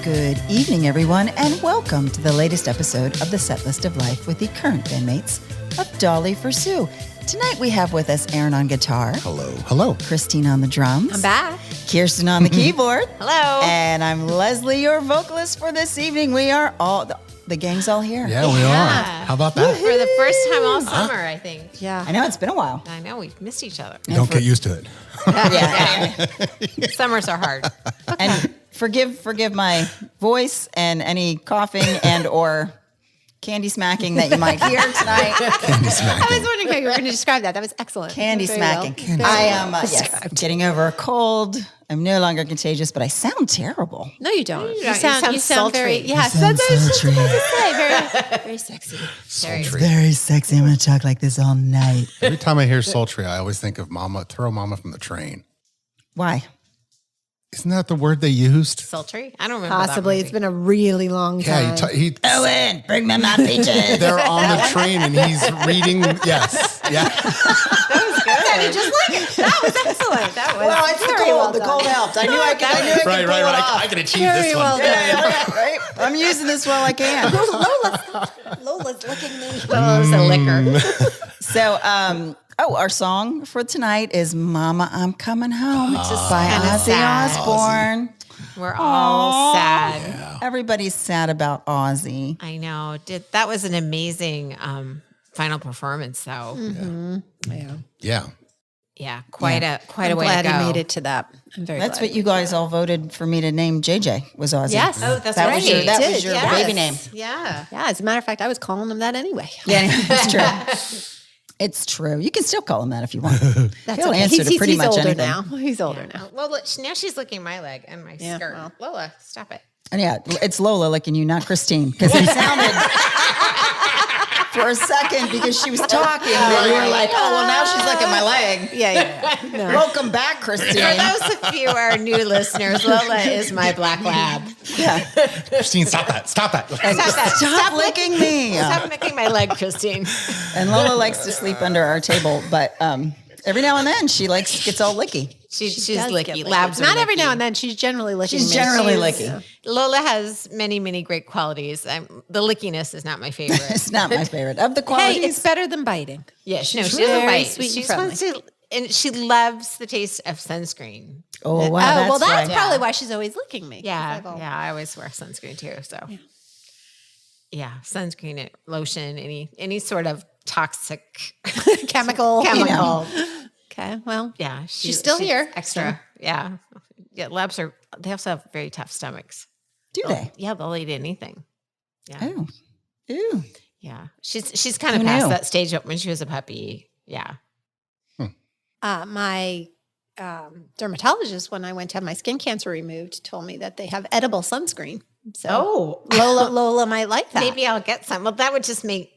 Good evening, everyone, and welcome to the latest episode of the Setlist of Life with the current bandmates of Dolly for Sue. Tonight we have with us Aaron on guitar. Hello. Hello. Christine on the drums. I'm back. Kirsten on the keyboard. Hello. And I'm Leslie, your vocalist for this evening. We are all, the gang's all here. Yeah, we are. How about that? For the first time all summer, I think. I know, it's been a while. I know, we've missed each other. Don't get used to it. Yeah. Summers are hard. And forgive my voice and any coughing and or candy smacking that you might hear tonight. Candy smacking. I was wondering how you were going to describe that. That was excellent. Candy Very smacking. well. I am getting over a cold. I'm no longer contagious, but I sound terrible. No, you don't. You sound sound very, sultry. yeah, You sound sultry. very sexy. Sultry. Very sexy. I'm going to talk like this all night. Every time I hear sultry, I always think of throw mama from the train. Why? Isn't that the word they used? Sultry? I don't remember Possibly. It's been a really long time. Yeah, Owen, bring me my peaches. they're on the train and he's reading. Yes. Yeah. That was good. Just like it. That was excellent. That was Well, it's the very cold. well The done. cold helped. I knew I could pull it off. I can achieve Very this well one. done. Right? I'm using this while I can. Lola's licking me. Love's a liquor. So, our song for tonight is Mama, I'm Coming Home. It's just by kinda Ozzy sad. Osbourne. We're all sad. Yeah. Everybody's sad about Ozzy. I know. That was an amazing final performance, though. Yeah. Yeah, quite a way to Glad go. he made it to that. I'm very That's glad. what you guys all voted for me to name JJ was Ozzy. Yes. Oh, that's That right. was your, that Did, was your yes. baby name. Yeah. Yeah, as a matter of fact, I was calling him that anyway. Yeah, it's true. It's true. You can still call him that if you want. That's He'll okay. answer to pretty he's much older anything. now. He's older now. Well, look, now she's licking my leg and my Yeah, skirt. well. Lola, stop it. And yeah, it's Lola licking you, not Christine, because it sounded for a second because she was talking. And we were like, oh, well, now she's licking my leg. Yeah. No. Welcome back, Christine. For those of you who are new listeners, Lola is my black lab. Yeah. Christine, stop that. Stop that. Stop licking me. Stop licking my leg, Christine. And Lola likes to sleep under our table, but every now and then she gets all licky. She's does licky. get licky. Labs are Not every licky. now and then. She's generally licking She's me. generally She's- licky. Lola has many, many great qualities. The lickiness is not my favorite. It's not my favorite. Of the Hey, qualities, it's better than biting. Yeah, she doesn't very bite. sweet and She just friendly. wants to, and she loves the taste of sunscreen. oh, wow. Well, that's why. probably why she's always licking me. Yeah, 'Cause I've yeah. I always wear sunscreen too. So, yeah, sunscreen, lotion, any sort of toxic chemical. chemical. Okay, well, Yeah, She's still here, Extra. Yeah, yeah. Labs they also have very tough stomachs. Do they? Yeah, they'll eat anything. Yeah, Oh. Ew. yeah. She's kind of Who past knew? that stage when she was a puppy. Yeah. my dermatologist, when I went to have my skin cancer removed, told me that they have edible sunscreen. So Lola might like that. Maybe I'll get some. Well, that would just make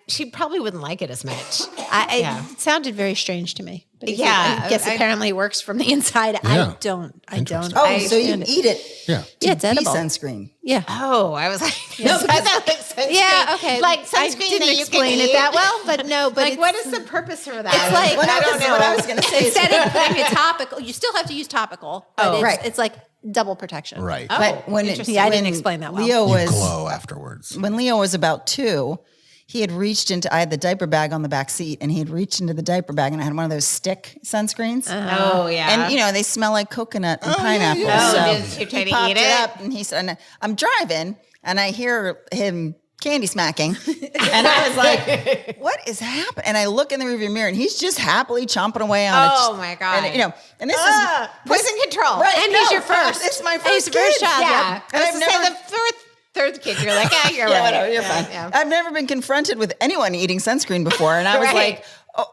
she probably wouldn't like it as much. It sounded very strange to me. But Yeah, I guess apparently it works from the inside. Yeah. I don't. Interesting. Oh, I so you understand it. eat it Yeah. Yeah, it's to be edible. sunscreen. Yeah. Oh, I was like, No, I thought like sunscreen. Yeah, okay. Like I sunscreen didn't that you explain can it eat. that well, but no, but Like, it's, what is the purpose for that? It's like- Well, I no, don't 'cause know. what I was going to say is instead of putting it topical, you still have to use topical. But Oh, it's, right. it's like double protection. Right. Oh, But when interesting. Yeah, I didn't when explain that well. Leo You was glow afterwards. when Leo was about 2, he had reached into. I had the diaper bag on the back seat, and he had reached into the diaper bag, and I had one of those stick sunscreens. Oh yeah. And they smell like coconut and pineapple. yeah. Oh, So did you try he to popped eat it? up, and he said, and I'm driving, and I hear him candy smacking, and I was like, "What is happening?" And I look in the rearview mirror, and he's just happily chomping away on. Oh, my God. And this is poison control. right. And no, he's your first. It's my He's first the first kid. child. Yeah. And I I've was to say never. the third kid. You're like, yeah, you're Yeah, right. whatever, you're Yeah, fine. yeah. I've never been confronted with anyone eating sunscreen before, and I was Right. like, "Oh."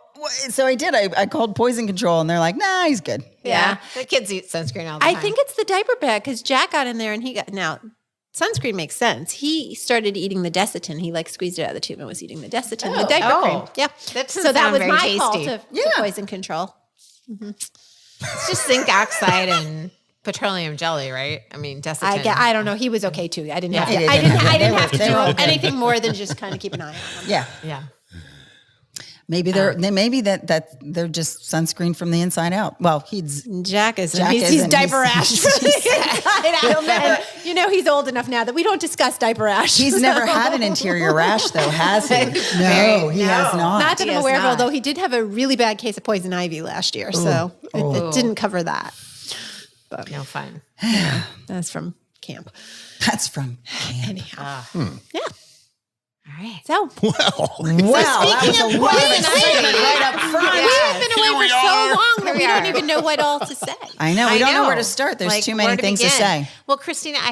So I did. I called poison control, and they're like, "Nah, he's good." Yeah. The kids eat sunscreen all the I time. think it's the diaper bag because Jack got in there and he got now. Sunscreen makes sense. He started eating the Desitin. He squeezed it out of the tube and was eating the Desitin, the diaper cream. Yeah, That doesn't so that sound was very my tasty. fault of Yeah. the poison control. It's just zinc oxide and petroleum jelly, right? I mean, Desitin. I don't know. He was okay too. I didn't have to. Yeah, I didn't they have to were do all good. anything more than just kind of keep an eye on him. Yeah. Yeah. Maybe they're just sunscreen from the inside out. Well, Jack is. Jack He's isn't. diaper rash from the inside out. He's old enough now that we don't discuss diaper rash. he's never had an interior rash though, has he? No, he has not. Not that He I'm has aware of, not. although he did have a really bad case of poison ivy last year, so it didn't cover that. But No fun. that's from camp. That's from camp. Anyhow, yeah. All right. So Well, That was a lot of excitement right up front. we have been away for so long that we we don't are. even know what all to say. I know. We don't know where to know. start. There's Like, too where many things to begin? say. Well, Christina, I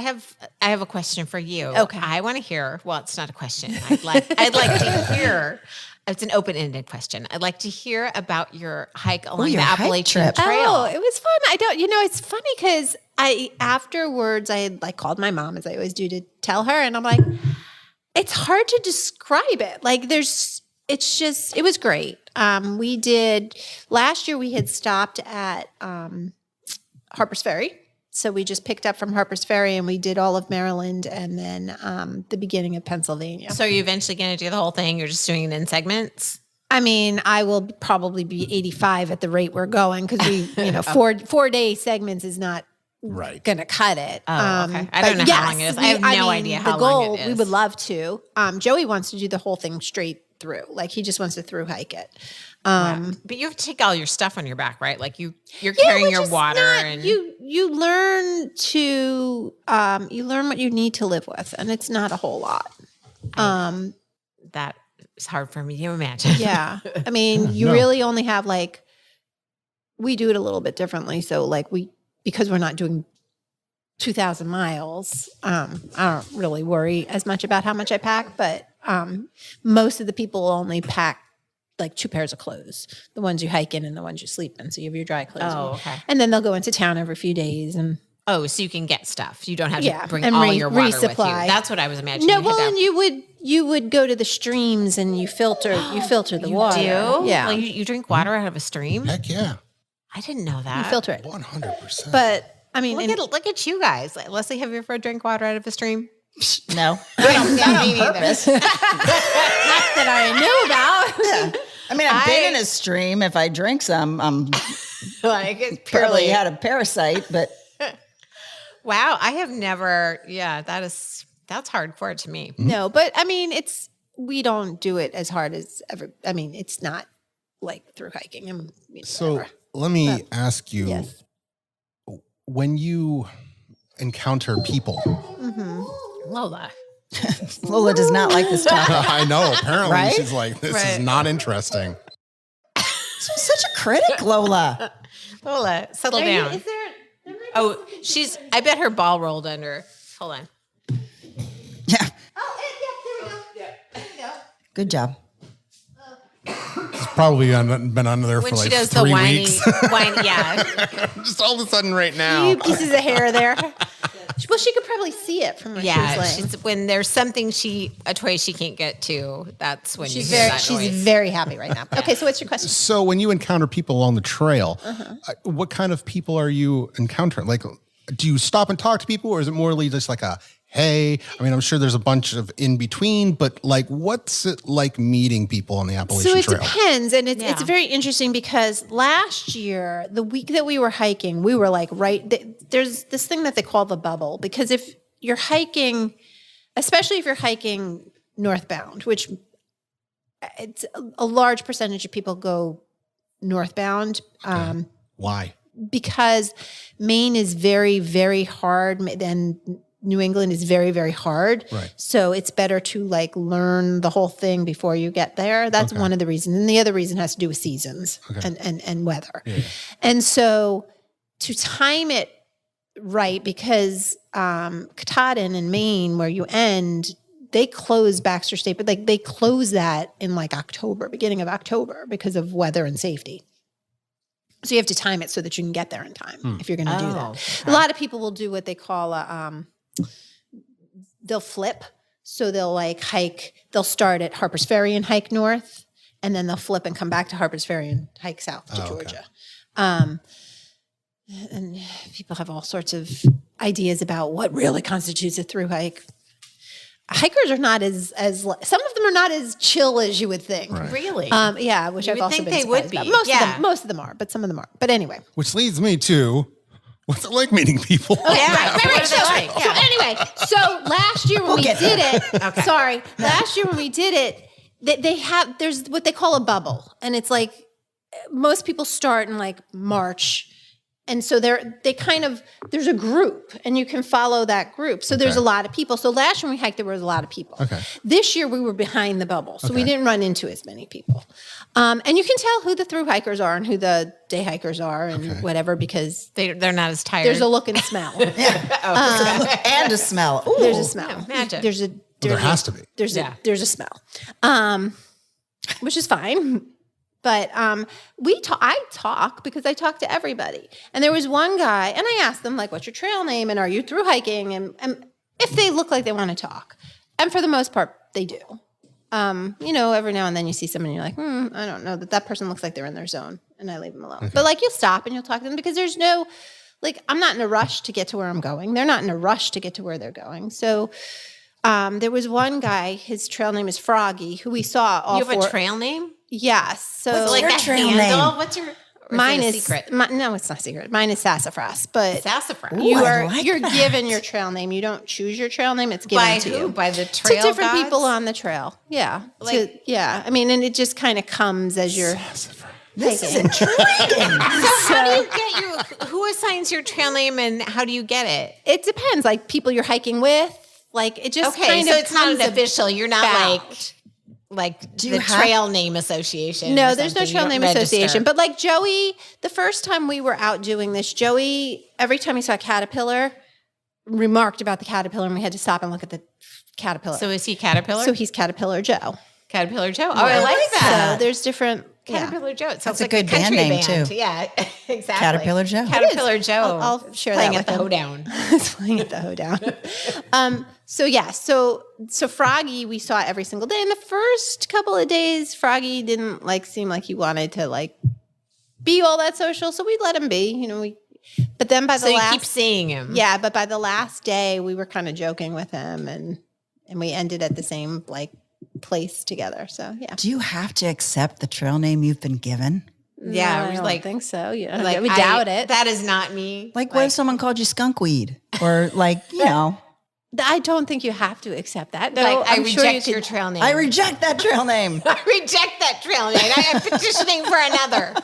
have a question for you. Okay. I want to hear. Well, it's not a question. I'd like to hear. It's an open-ended question. I'd like to hear about your hike along your the hike Appalachian trip. Trail. Oh, it was fun. It's funny because afterwards I had like called my mom, as I always do, to tell her, and I'm like, it's hard to describe it. Like it was great. We did last year. We had stopped at Harper's Ferry. So we just picked up from Harper's Ferry and we did all of Maryland and then the beginning of Pennsylvania. So are you eventually going to do the whole thing? You're just doing it in segments? I mean, I will probably be 85 at the rate we're going because we, 4-day segments is not right. going to cut it. Oh, okay. I don't but know how long it is. I have no idea how the goal, long it is. we would love to. Joey wants to do the whole thing straight through. Like he just wants to through hike it. Wow. But you have to take all your stuff on your back, right? Like you're carrying your water and you learn what you need to live with, and it's not a whole lot. that is hard for me to imagine. Yeah. I mean, you really only have we do it a little bit differently. So because we're not doing 2,000 miles, I don't really worry as much about how much I pack, but most of the people only pack like 2 pairs of clothes, the ones you hike in and the ones you sleep in. So you have your dry clothes. Oh, okay. And then they'll go into town every few days and Oh, so you can get stuff. You don't have to bring and all your water with you. resupply. That's what I was imagining. no, You had well, to- and you would go to the streams and you filter the you water. do? Yeah. Like you drink water out of a stream? Heck yeah. I didn't know that. You filter it. 100%. But I mean, Look at you guys. Like, Leslie, have you ever drank water out of a stream? No. Not on purpose. not that I know about. Yeah. I mean, I've been in a stream. If I drink some, I'm Like it's probably purely. had a parasite, but Wow, I have never. Yeah, that's hardcore to me. No, but I mean, we don't do it as hard as ever. I mean, it's not like through hiking. So whatever. let me ask you, Yes. when you encounter people, Lola. Lola does not like this topic. I know, apparently Right? she's like, this is Right. not interesting. Such a critic, Lola. Lola, settle Are you- down. is there? Oh, I bet her ball rolled under. Hold on. Yeah. Oh, yeah, there we go. Good job. It's probably been under there When for she like does the 3 whiny, weeks. yeah. Just all of a sudden right now. Few pieces of hair there. Well, she could probably see it from where Yeah, she was laying. when there's something a toy she can't get to, that's when She's you hear very, that she's noise. very happy right now. Okay, so what's your question? So when you encounter people along the trail, what kind of people are you encountering? Like, do you stop and talk to people, or is it morely just like a, hey? I mean, I'm sure there's a bunch of in between, but like, what's it like meeting people on the Appalachian So it Trail? depends, and it's Yeah. very interesting because last year, the week that we were hiking, we were like there's this thing that they call the bubble, because if you're hiking, especially if you're hiking northbound, which it's a large percentage of people go northbound. Why? Because Maine is very, very hard and New England is very, very hard. Right. So it's better to learn the whole thing before you get there. That's one of the reasons. And the other reason has to do with seasons and weather. Yeah. And so to time it right, because Katahdin in Maine, where you end, they close Baxter State, but they close that in October, beginning of October, because of weather and safety. So you have to time it so that you can get there in time if you're going to do that. Okay. A lot of people will do what they call they'll flip. So they'll hike, they'll start at Harper's Ferry and hike north, and then they'll flip and come back to Harper's Ferry and hike south to Georgia. And people have all sorts of ideas about what really constitutes a through hike. hikers are not as some of them are not as chill as you would think. Right. Really? Yeah, which I've would also think been they would surprised be. about. Most of them are, but some of them are. But anyway. Which leads me to, what's it like meeting people? Yeah. Right. What are they So, like? so anyway, so last year when we get did it, sorry, last year when we did it, there's what they call a bubble, and it's like most people start in like March. And so there's a group and you can follow that group. So there's a lot of people. So last year when we hiked, there was a lot of people. Okay. This year we were behind the bubble. So we didn't run into as many people. And you can tell who the through hikers are and who the day hikers are and whatever, because They're not as tired. there's a look and smell. And a smell. Ooh. There's a smell. Yeah, magic. There has to be. There's a smell, which is fine. But I talk because I talk to everybody. And there was one guy, and I asked them, like, what's your trail name? And are you through hiking? And if they look like they want to talk. And for the most part, they do. Every now and then you see someone and you're like, I don't know, that person looks like they're in their zone. And I leave them alone. But, like, you'll stop and you'll talk to them because there's no, like, I'm not in a rush to get to where I'm going. They're not in a rush to get to where they're going. So there was one guy, his trail name is Froggy, who we saw all You have a trail name? Yes. So What's Like your a trail handle? name? What's your mine is it a is secret? No, it's not secret. Mine is Sassafras, but Sassafras. Ooh, you're I like that. given your trail name. You don't choose your trail name. It's given By to who? you. By the To trail different gods? people on the trail. Yeah. Like- I mean, and it just kind of comes as you're This is hiking. intriguing. So how do you get who assigns your trail name and how do you get it? It depends. Like people you're hiking with. Like it just Okay, kind so of it's not comes an official. You're not about. like Do you the have- trail name association. No, or there's no something. You trail don't name register. association. But like Joey, the first time we were out doing this, Joey, every time he saw a caterpillar, remarked about the caterpillar, and we had to stop and look at the caterpillar. So is he Caterpillar? So he's Caterpillar Joe. Caterpillar Joe. Oh, I like So that. there's different. Caterpillar Joe. It sounds That's a like good band country name, too. Yeah, exactly. Caterpillar Joe. Caterpillar Joe. I'll share playing that at the with him. hoedown. It's playing at the hoedown. So Froggy we saw every single day. And the first couple of days, Froggy didn't seem like he wanted to be all that social. So we let him be. But then by the So you last, keep seeing him. yeah. But by the last day, we were kind of joking with him, and we ended at the same place together. So yeah. Do you have to accept the trail name you've been given? Yeah, No, it I was don't like- think so. Yeah, Like, we doubt it. That is not me. Like, what if someone called you skunkweed? Or I don't think you have to accept that. No, I I'm reject sure you your could- trail name. I reject that trail name. I reject that trail name. I am petitioning for another.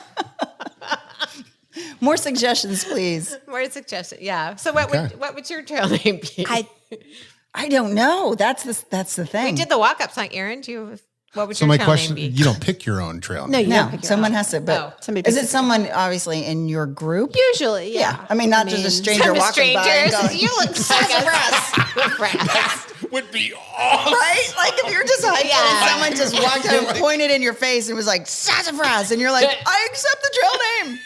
More suggestions, please. More suggestion. Yeah. So what Okay. would your trail name be? I don't know. That's the thing. we did the walk up song. Aaron, what would So your my trail question, name be? you don't pick your own trail No, name. you No, don't pick your someone own. has to. But Oh. Somebody is picks it it. someone obviously in your group? Usually, yeah. I mean, not just a stranger Some walking by and strangers. going, You look Sassafras. Would be awesome. right? Like if you're just hiking Yeah. and someone just walked out and pointed in your face and was like, Sassafras. And you're like, I accept the trail name.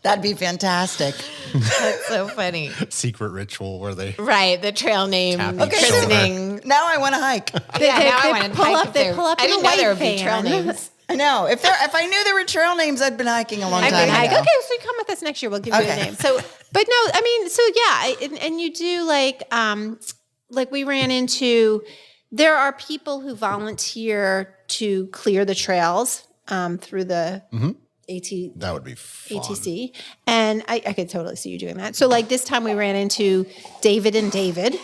That'd be fantastic. That's so funny. Secret ritual where they Right, the trail name Tapping Okay, so christening. now I want to hike. Yeah, now I they want to pull hike up- they there. pull up I in didn't a know there white would be trail van. names. I know. If I knew there were trail names, I'd been hiking a long I'd time been ago. hiking. Okay, so you come with us next year. We'll give you a Okay. name. So, but no, I mean, so yeah, and you do like we ran into. There are people who volunteer to clear the trails through the that would be fun. ATC, and I could totally see you doing that. So, like this time, we ran into David and David,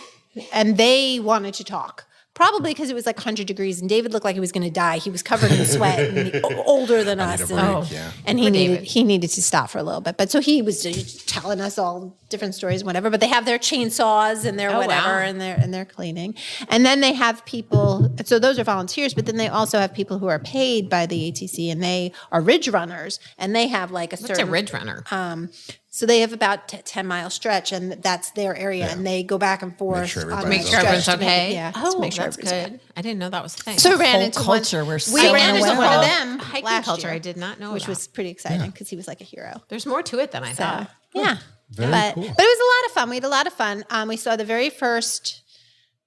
and they wanted to talk. Probably because it was 100 degrees, and David looked like he was going to die. He was covered in sweat, and older than us, a break, yeah. and Poor David. he needed to stop for a little bit. But so he was just telling us all different stories, whatever. But they have their chainsaws and their Oh, whatever, wow. and their cleaning. And then they have people. So those are volunteers, but then they also have people who are paid by the ATC, and they are ridge runners, and they have a certain What's a ridge runner? so they have about 10-mile stretch, and that's their area, and they go back and forth. sure on everybody's that Make sure stretch everyone's to make- okay. yeah, Oh, to make sure that's everybody's good. I didn't know that was a thing. So we ran Whole into culture, one. we're We so ran into well. one of them Hiking last culture. year, I did not know which about. was pretty exciting because he was like a hero. There's more to it than I thought. Yeah, Very but cool. it was a lot of fun. We had a lot of fun. We saw the very first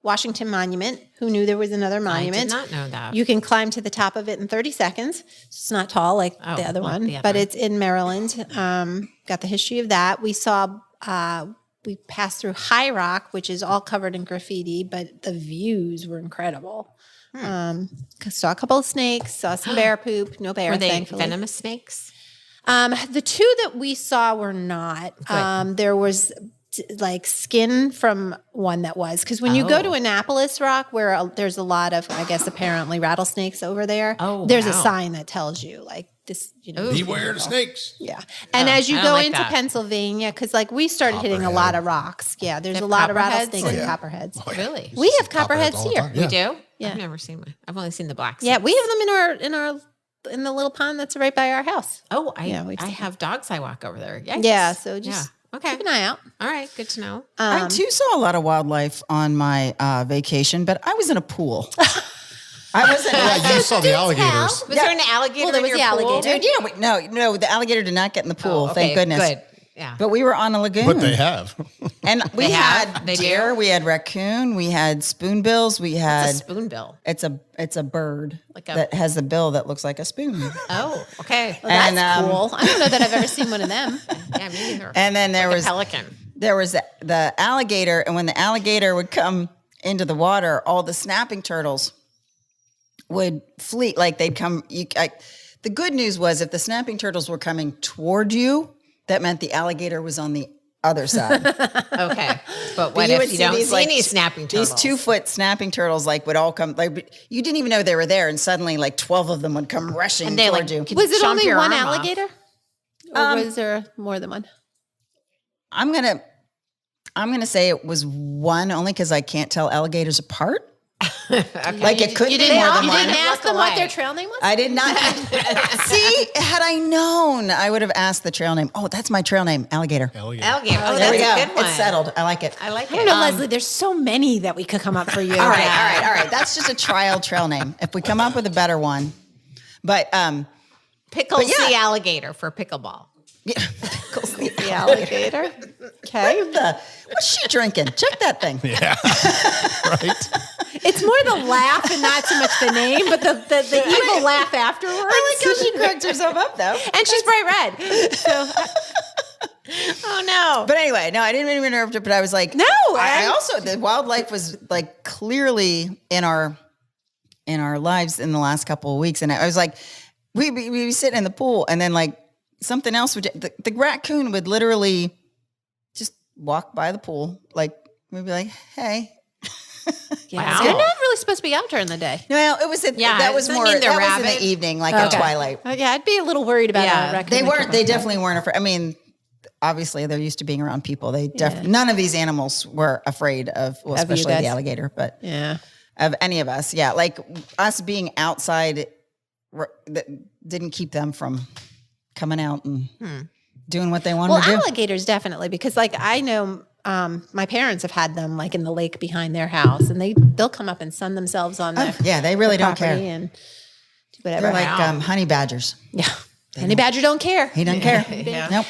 Washington Monument. Who knew there was another monument? I did not know that. You can climb to the top of it in 30 seconds. It's not tall like Oh, the other well, one, the other but one. it's in Maryland. Got the history of that. We saw we passed through High Rock, which is all covered in graffiti, but the views were incredible. Saw a couple of snakes, saw some bear poop, no bear, Were they thankfully. venomous snakes? The two that we saw were not. There was like skin from one that was, because when you go to Annapolis Rock, where there's a lot of, I guess, apparently rattlesnakes over there, there's a sign that tells you like this, Beware the snakes. Yeah. And as you go into Pennsylvania, because like we started hitting a lot of rocks. Yeah, there's a lot of rattlesnakes and copperheads. Oh, yeah. Really? We have copperheads all the here. time. We Yeah. do? Yeah. I've never seen one. I've only seen the black Yeah, snakes. we have them in the little pond that's right by our house. Oh, we've I seen have dogs I walk over there. Yikes. Yeah, so just Okay. keep an eye out. All right. Good to know. I too saw a lot of wildlife on my vacation, but I was in a pool. I wasn't. Yeah, you saw the alligators. Was there an alligator Well, there in was your the pool? alligator. Dude, no, the alligator did not get in the pool. Oh, Thank okay, goodness. Good. Yeah. But we were on a lagoon. But they have. And we They have? had They do? deer, we had raccoon, we had spoonbills, we had It's a spoonbill. it's a bird Like a- that has a bill that looks like a spoon. Oh, okay. Well, that's And, cool. I don't know that I've ever seen one of them. Yeah, me neither. And then there was Pelican. the alligator, and when the alligator would come into the water, all the snapping turtles would flee. Like they'd come. The good news was if the snapping turtles were coming toward you, that meant the alligator was on the other side. Okay. But what you if would you see don't these, see like, any snapping turtles? These 2-foot snapping turtles would all come. Like you didn't even know they were there, and suddenly 12 of them would come rushing And they, toward you. could Was it chomp only your one arm off. alligator? Or was there more than one? I'm gonna say it was one, only because I can't tell alligators apart. Like it couldn't be more than You one. didn't ask them what their trail name was? I did not. See, had I known, I would have asked the trail name. Oh, that's my trail name, alligator. Alligator. Oh, There we that's go. a good one. It's settled. I like it. I like I it. don't know, Leslie. There's so many that we could come up for you. All right. That's just a trial trail name. If we come up with a better one, but Pickles But yeah. the alligator for pickleball. pickles The alligator. Okay. what's she drinking? Check that thing. Yeah. Right? It's more the laugh and not so much the name, but the evil laugh afterwards. I like how she cracks herself up though. And she's bright red. So Oh, no. But anyway, no, I didn't mean to interrupt her, but I was like, No, I also, the wildlife was like clearly in our lives in the last couple of weeks. And I was like, we were sitting in the pool, and then like something else would, the raccoon would literally just walk by the pool. Like we'd be like, hey. Wow. They're not really supposed to be out during the day. No, it was, that was doesn't more, mean that they're was in rabid. the evening, like at Okay. twilight. Yeah, I'd be a little worried about Yeah. a raccoon. They definitely weren't afraid. I mean, obviously they're used to being around people. None of these animals were afraid of, well, Of you especially guys. the alligator, but Yeah. of any of us. Yeah. Like us being outside that didn't keep them from coming out and doing what they wanted Well, to do. alligators definitely, because like I know my parents have had them like in the lake behind their house, and they'll come up and sun themselves on the Yeah, they really don't property care. and do whatever. They're like honey badgers. yeah. Honey badger don't care. He doesn't care. Nope.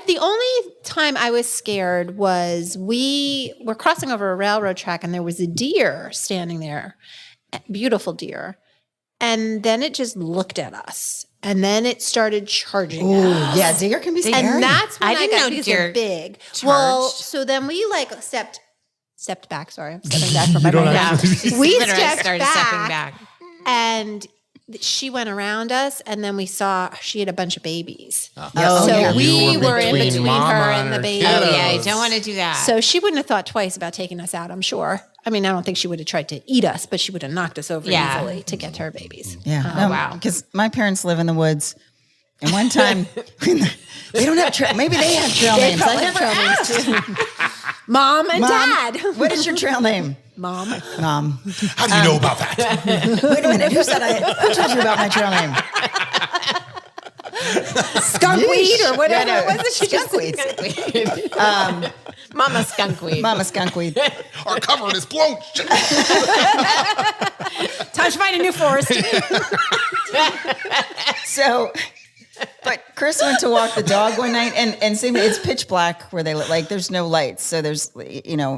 The only time I was scared was we were crossing over a railroad track, and there was a deer standing there, beautiful deer. And then it just looked at us, and then it started charging us. Yeah, deer can be scary. And that's when I I, didn't got know because deer they're big. Well, charged. so then we like stepped back. Sorry, I'm stepping back from my don't brain. have to- We Literally stepped started stepping back. and she went around us, and then we saw she had a bunch of babies. Oh, so yeah. we You were in between mama her and the her baby. Oh, kiddos. yeah. You don't want to do that. So she wouldn't have thought twice about taking us out, I'm sure. I mean, I don't think she would have tried to eat us, but she would have knocked us over Yeah. easily to get to her babies. Yeah. wow. Because my parents live in the woods. And one time, they don't have maybe they have trail names. I never asked. Mom and Mom, Dad. what is your trail name? Mom. Mom. How do you know about that? Wait a minute. Who told you about my trail name? Skunkweed or whatever Yeah, no, it was that she just skunkweed. Mama skunkweed. Mama skunkweed. Our cover is blown. Time to find a new forest. So, but Chris went to walk the dog one night, and same, it's pitch black where they like. There's no lights, so there's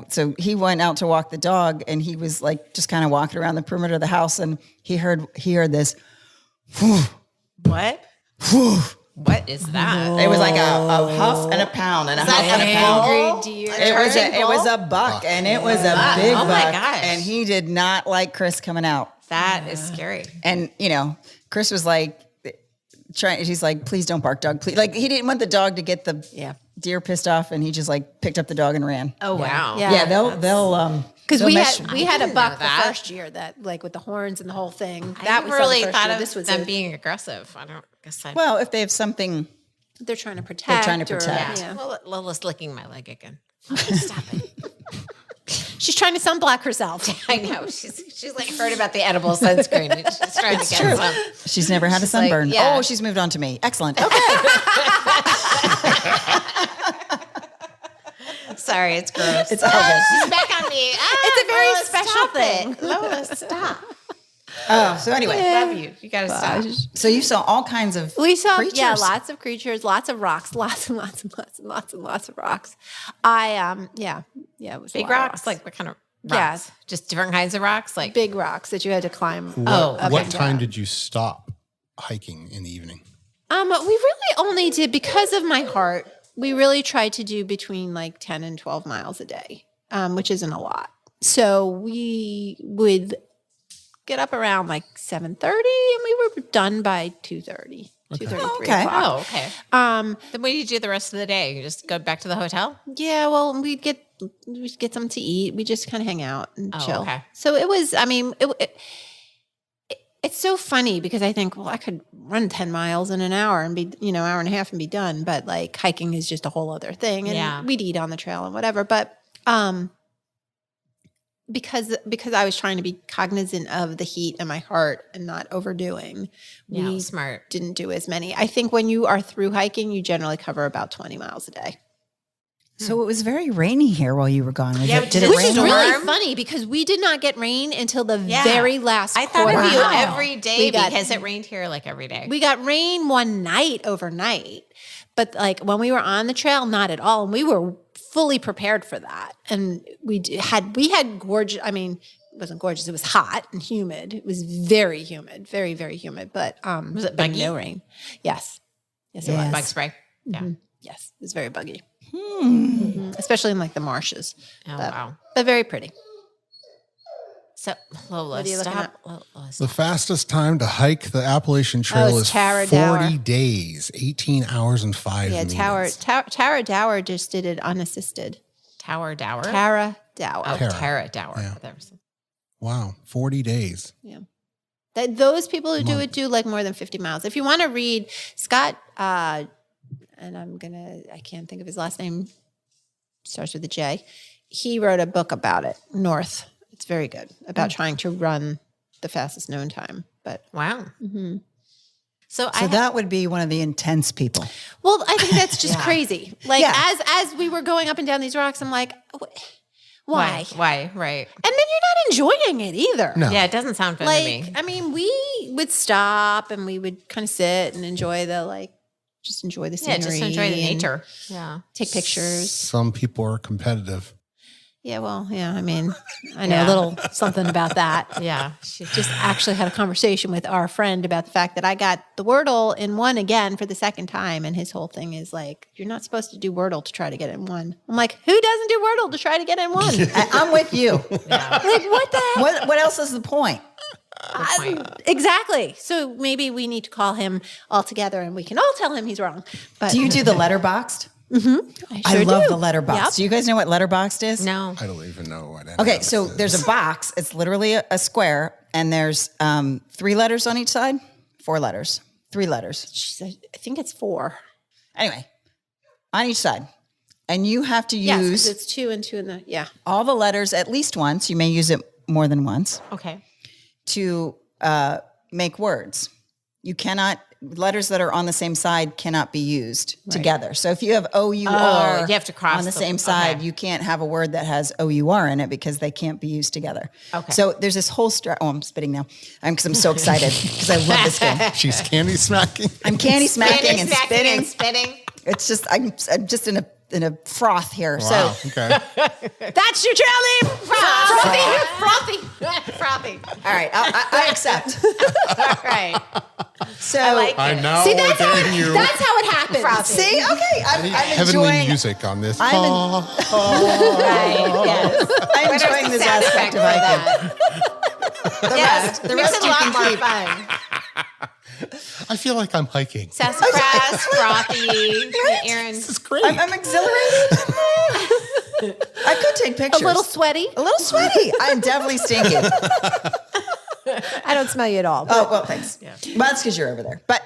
So he went out to walk the dog, and he was like just kind of walking around the perimeter of the house, and he heard this. What? What is that? It was like a huff and a pound and a huff and a pound. Angry deer. It was a buck, and it was a big Oh buck. my gosh. And he did not like Chris coming out. That is scary. And Chris was like, he's like, please don't bark, dog. Please. Like, he didn't want the dog to get the deer pissed off, and he just like picked up the dog and ran. Oh wow. Yeah. Yeah, they'll because they'll we mesh- had a buck that. the first year that like with the horns and the whole thing. I That never was really the first thought year. of This was them being aggressive. I don't guess I. Well, if they have something, they're trying to protect. trying to protect. yeah. Well, Lola's licking my leg again. Stop it. She's trying to sunblock herself. I know. She's like heard about the edible sunscreen. And she's trying to get true. some. She's never had a sunburn. yeah. Oh, she's moved on to me. Excellent. Okay. Sorry, it's gross. It's all good. She's back on me. It's a very Lola, special stop thing. it. Lola, stop. Oh, so anyway, Love you. You gotta stop. so you saw all kinds of We saw creatures. lots of creatures, lots of rocks, lots and lots and lots and lots and lots of rocks. It was a Big lot of rocks? Like what kind of rocks? Yeah. Just different kinds of rocks? Like big rocks that you had to climb. What time did you stop hiking in the evening? We really only did because of my heart. We really tried to do between like 10 and 12 miles a day, which isn't a lot. So we would get up around like 7:30 and we were done by 2:30. 2:30, 3 okay. o'clock. oh, okay. Then what do you do the rest of the day? You just go back to the hotel? Yeah, well, we'd get something to eat. We just kind of hang out and chill. Okay. So it was, it's so funny because I think, well, I could run 10 miles in an hour and be, hour and a half and be done. But like hiking is just a whole other thing. And we'd eat on the trail and whatever. But because I was trying to be cognizant of the heat in my heart and not overdoing, we smart. didn't do as many. I think when you are through hiking, you generally cover about 20 miles a day. So it was very rainy here while you were gone. Did it Which rain? is a lot? really funny because we did not get rain until the very last I thought quarter. of you mile. every day We got- because it rained here like every day. We got rain one night overnight, but like when we were on the trail, not at all. And we were fully prepared for that. And we had gorgeous, it wasn't gorgeous. It was hot and humid. It was very humid, very, very humid. But Was it but buggy? no rain. Yes. Yes, it Yes. was. Bug spray. Yeah. Yes, it was very buggy. Mhm. Especially in like the marshes. Oh, But- wow. But very pretty. So, Lola, What are you looking stop. Lola, The stop. fastest time to hike the Appalachian Trail it's is Tara 40 Dower. days, 18 hours and 5 Yeah, minutes. Tara Dower just did it unassisted. Tower Dower? Tara Dower. Oh, Tara. Tara Dower. Yeah. There was some- Wow, 40 days. Those people who do it do like more than 50 miles. If you want to read Scott, and I can't think of his last name, starts with a J. He wrote a book about it, North. It's very good about trying to run the fastest known time. But Wow. mhm. So that would be one of the intense people. well, I think that's just crazy. Like Yeah. as we were going up and down these rocks, I'm like, why? Why? Right. And then you're not enjoying it either. No. Yeah, it doesn't sound fun to me. We would stop and we would kind of sit and enjoy the scenery. Yeah, just enjoy the and nature. Yeah. Take pictures. Some people are competitive. Yeah, well, yeah, I know a little something about that. Yeah. Just actually had a conversation with our friend about the fact that I got the Wordle in one again for the second time. And his whole thing is like, you're not supposed to do Wordle to try to get in one. I'm like, who doesn't do Wordle to try to get in one? I'm with you. Like, what the heck? What else is the point? Exactly. So maybe we need to call him all together and we can all tell him he's wrong. But Do you do the letterboxed? I sure love do. the letterbox. Yep. Do you guys know what letterboxed is? No. I don't even know what that Okay, is. so there's a box. It's literally a square, and there's 3 letters on each side. 4 letters. 3 letters. I think it's 4. Anyway, on each side. And you have to Yes, 'cause use it's 2 and 2 in the, yeah. all the letters at least once. You may use it more than once Okay. to make words. You cannot, letters that are on the same side cannot be used together. So if you have O-U-R you have to cross on the them. same side, Okay. you can't have a word that has O-U-R in it because they can't be used together. Okay. So there's this whole I'm spitting now. Because I'm so excited because I love this game. She's candy smacking. I'm candy smacking and spitting. spitting. It's just, I'm just in a froth here. Wow, So, okay. That's your trail name? Frothy. Frothy. all right, I accept. All right. So I like I it. know. See, that's how, hearing you. that's how it happens. Frosty. see, okay, I need I'm heavenly enjoying. music on this. Right, yes. I'm enjoying this Sound aspect effect of for hiking. that. The Makes rest it a you lot can more keep. fun. I feel like I'm hiking. Sassafras, frothy, Aaron. This is great. I'm exhilarated. I could take pictures. A little sweaty. A little sweaty. I'm definitely stinky. I don't smell you at all. Oh, well, thanks. Yeah. Well, that's because you're over there. But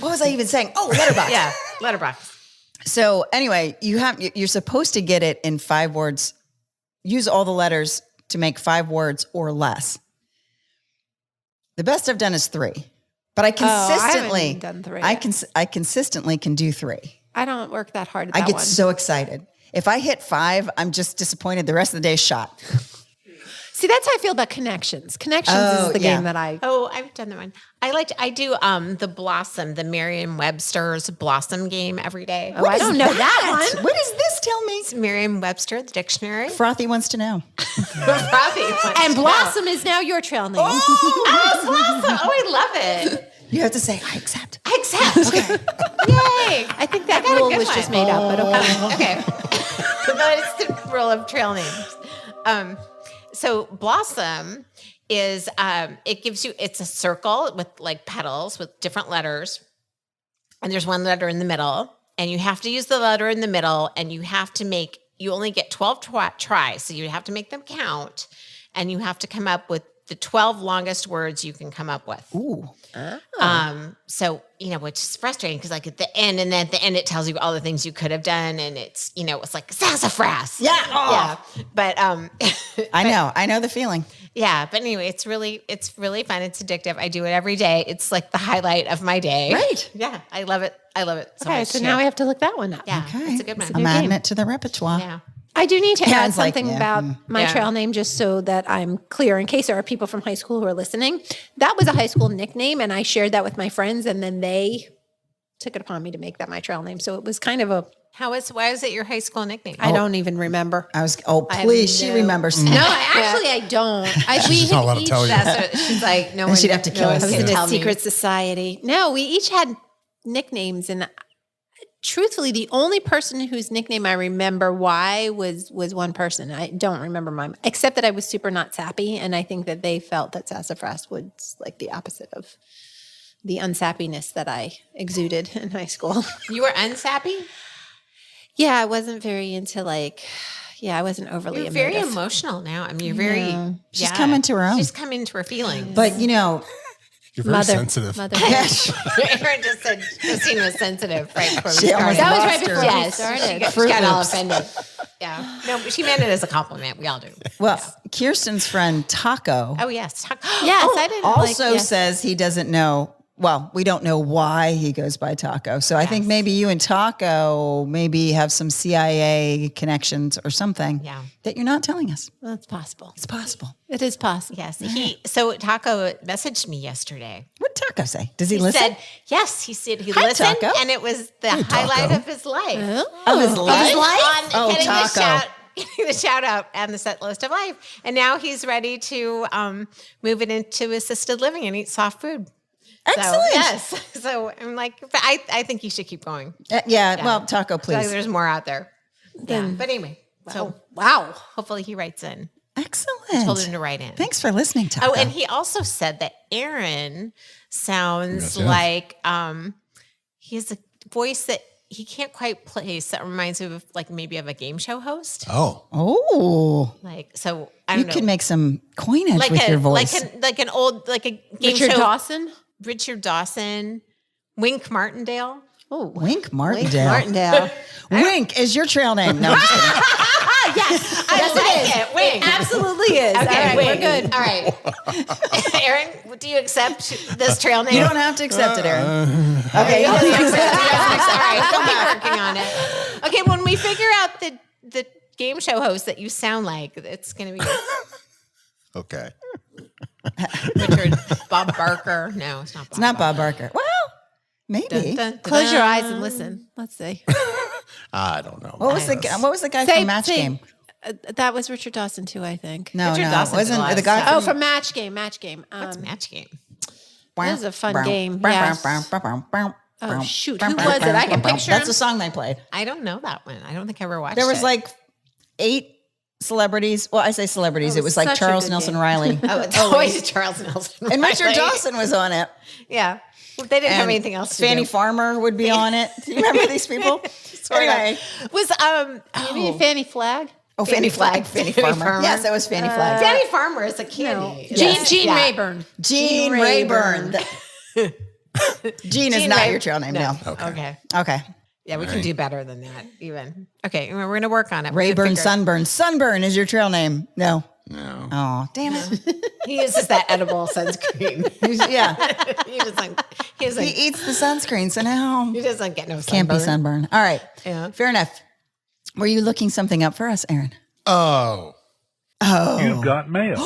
what was I even saying? Oh, letterbox. Yeah, letterbox. So anyway, you're supposed to get it in 5 words. Use all the letters to make 5 words or less. The best I've done is 3, but I consistently haven't done 3 I yet. I consistently can do 3. I don't work that hard at I that get one. so excited. If I hit 5, I'm just disappointed. The rest of the day is shot. See, that's how I feel about connections. Connections Oh, is the yeah. game that I. Oh, I've done that one. I do the Blossom, the Merriam-Webster's Blossom game every day. Oh, I don't know that one. What is this? Tell me. It's Merriam-Webster, the dictionary. Frothy wants to know. Frothy wants And to know. Blossom is now your trail name. Oh, Blossom. Oh, I love it. You have to say, I accept. I accept. Okay. Yay. I think that got a rule good was one. just made up, but okay. Okay. But it's the rule of trail names. So Blossom is it gives you, it's a circle with like petals with different letters, and there's one letter in the middle, and you have to use the letter in the middle, and you have to make, you only get 12 tries, so you have to make them count, and you have to come up with the 12 longest words you can come up with. Ooh. So, which is frustrating because like at the end, and then at the end it tells you all the things you could have done, and it's, it's like sassafras. Yeah. Oh. Yeah. But I know the feeling. yeah, but anyway, it's really fun. It's addictive. I do it every day. It's like the highlight of my day. Right. Yeah. I love it. So Okay, much. so now we have to look that one up. yeah, Okay. it's a good one. I'm adding game. it to the repertoire. Yeah. I do need to Yeah, add it's like, something yeah, about my Yeah. trail name just so that I'm clear in case there are people from high school who are listening. That was a high school nickname, and I shared that with my friends, and then they took it upon me to make that my trail name. So it was kind of a, Why is it your high school nickname? I don't even remember. Please, she remembers. No, I don't. We not allowed to each, tell you. That's what she's like, no one. she'd have to kill no us. one I was can in tell a me. secret society. No, we each had nicknames, and truthfully, the only person whose nickname I remember why was one person. I don't remember mine, except that I was super not sappy, and I think that they felt that Sassafras was like the opposite of the unsappiness that I exuded in high school. You were unsappy? Yeah, I wasn't very into I wasn't overly You're very emotive. emotional now. I mean, you're very. She's coming to her own. She's coming to her feelings. But You're very sensitive. Mother. Aaron just said Christine was sensitive right before we She started. almost That was lost right her. before we Yes, started. she got all Loops. offended. Yeah. No, but she meant it as a compliment. We all do. well, Kirsten's friend Taco Oh, yes. Yes, I didn't also yes. says he doesn't know. Well, we don't know why he goes by Taco. So I think maybe you and Taco maybe have some CIA connections or something Yeah. that you're not telling us. That's possible. It's possible. It is possible. Yes. So Taco messaged me yesterday. What did Taco say? Does he He listen? said, yes, he said he Hi, listened, Taco. and it was the highlight of his life. Of his life? On getting Taco. getting the shout out and the Setlist of Life. And now he's ready to move it into assisted living and eat soft food. Excellent. So, yes. So I'm like, but I think you should keep going. Yeah. Well, Taco, So please. there's more out there. Yeah. But anyway, so Wow. hopefully he writes in. Excellent. Told him to write in. Thanks for listening, Taco. Oh, and he also said that Aaron sounds Yes, yes. like he has a voice that he can't quite place that reminds him of like maybe of a game show host. Oh, Like so I you don't know. could make some coinage with your voice. like an old like a game Richard show Dawson. Richard Dawson, Wink Martindale. Oh, Wink Martindale. Martindale. Wink is your trail name. No, I'm just kidding. Yes, I like it. Wink. absolutely is. Okay, All right, Wink. we're good. All right. Aaron, do you accept this trail name? You don't have to accept it, Aaron. Okay. He doesn't accept it. He doesn't accept it. All right, we'll keep working on it. Okay, when we figure out the game show host that you sound like, it's going to be Okay. Richard Bob Barker. No, it's not Bob. It's not Bob Barker. Well, maybe. Dun, dun, dun, Close your dun. eyes and listen. Let's see. I don't know. What was the guy from Match Game? That was Richard Dawson too, I think. No, Richard no, Dawson it wasn't did a lot the of guy stuff. Oh, from from Match Game. Match Game. What's match game? That is a fun game. Yes. Oh, shoot. Who was it? I can picture That's him. the song they played. I don't know that one. I don't think I ever watched it. There was like 8 celebrities. Well, I say celebrities. Oh, It was like such a Charles good Nelson game. Riley. Oh, it's always Charles Nelson. And Richard Riley. Dawson was on it. Yeah. Well, they didn't have And anything else to Fannie do. Farmer would be on it. Do you remember these people? Anyway. Was Maybe Fanny Flag? Oh, Fannie Flag. Fannie Farmer. Yes, that was Fannie Flag. Fannie Farmer is a candy. Gene Rayburn. Gene Rayburn. Gene is not your trail name, no. Okay. Yeah, we can do better than that, even. Okay, we're going to work on it. Rayburn Sunburn. Sunburn is your trail name. No. No. Oh, damn it. He uses that edible sunscreen. Yeah. he doesn't, He eats the sunscreen, so now he doesn't get no sunburn. can't be sunburn. All right. Yeah. Fair enough. Were you looking something up for us, Aaron? Oh. You've got mail.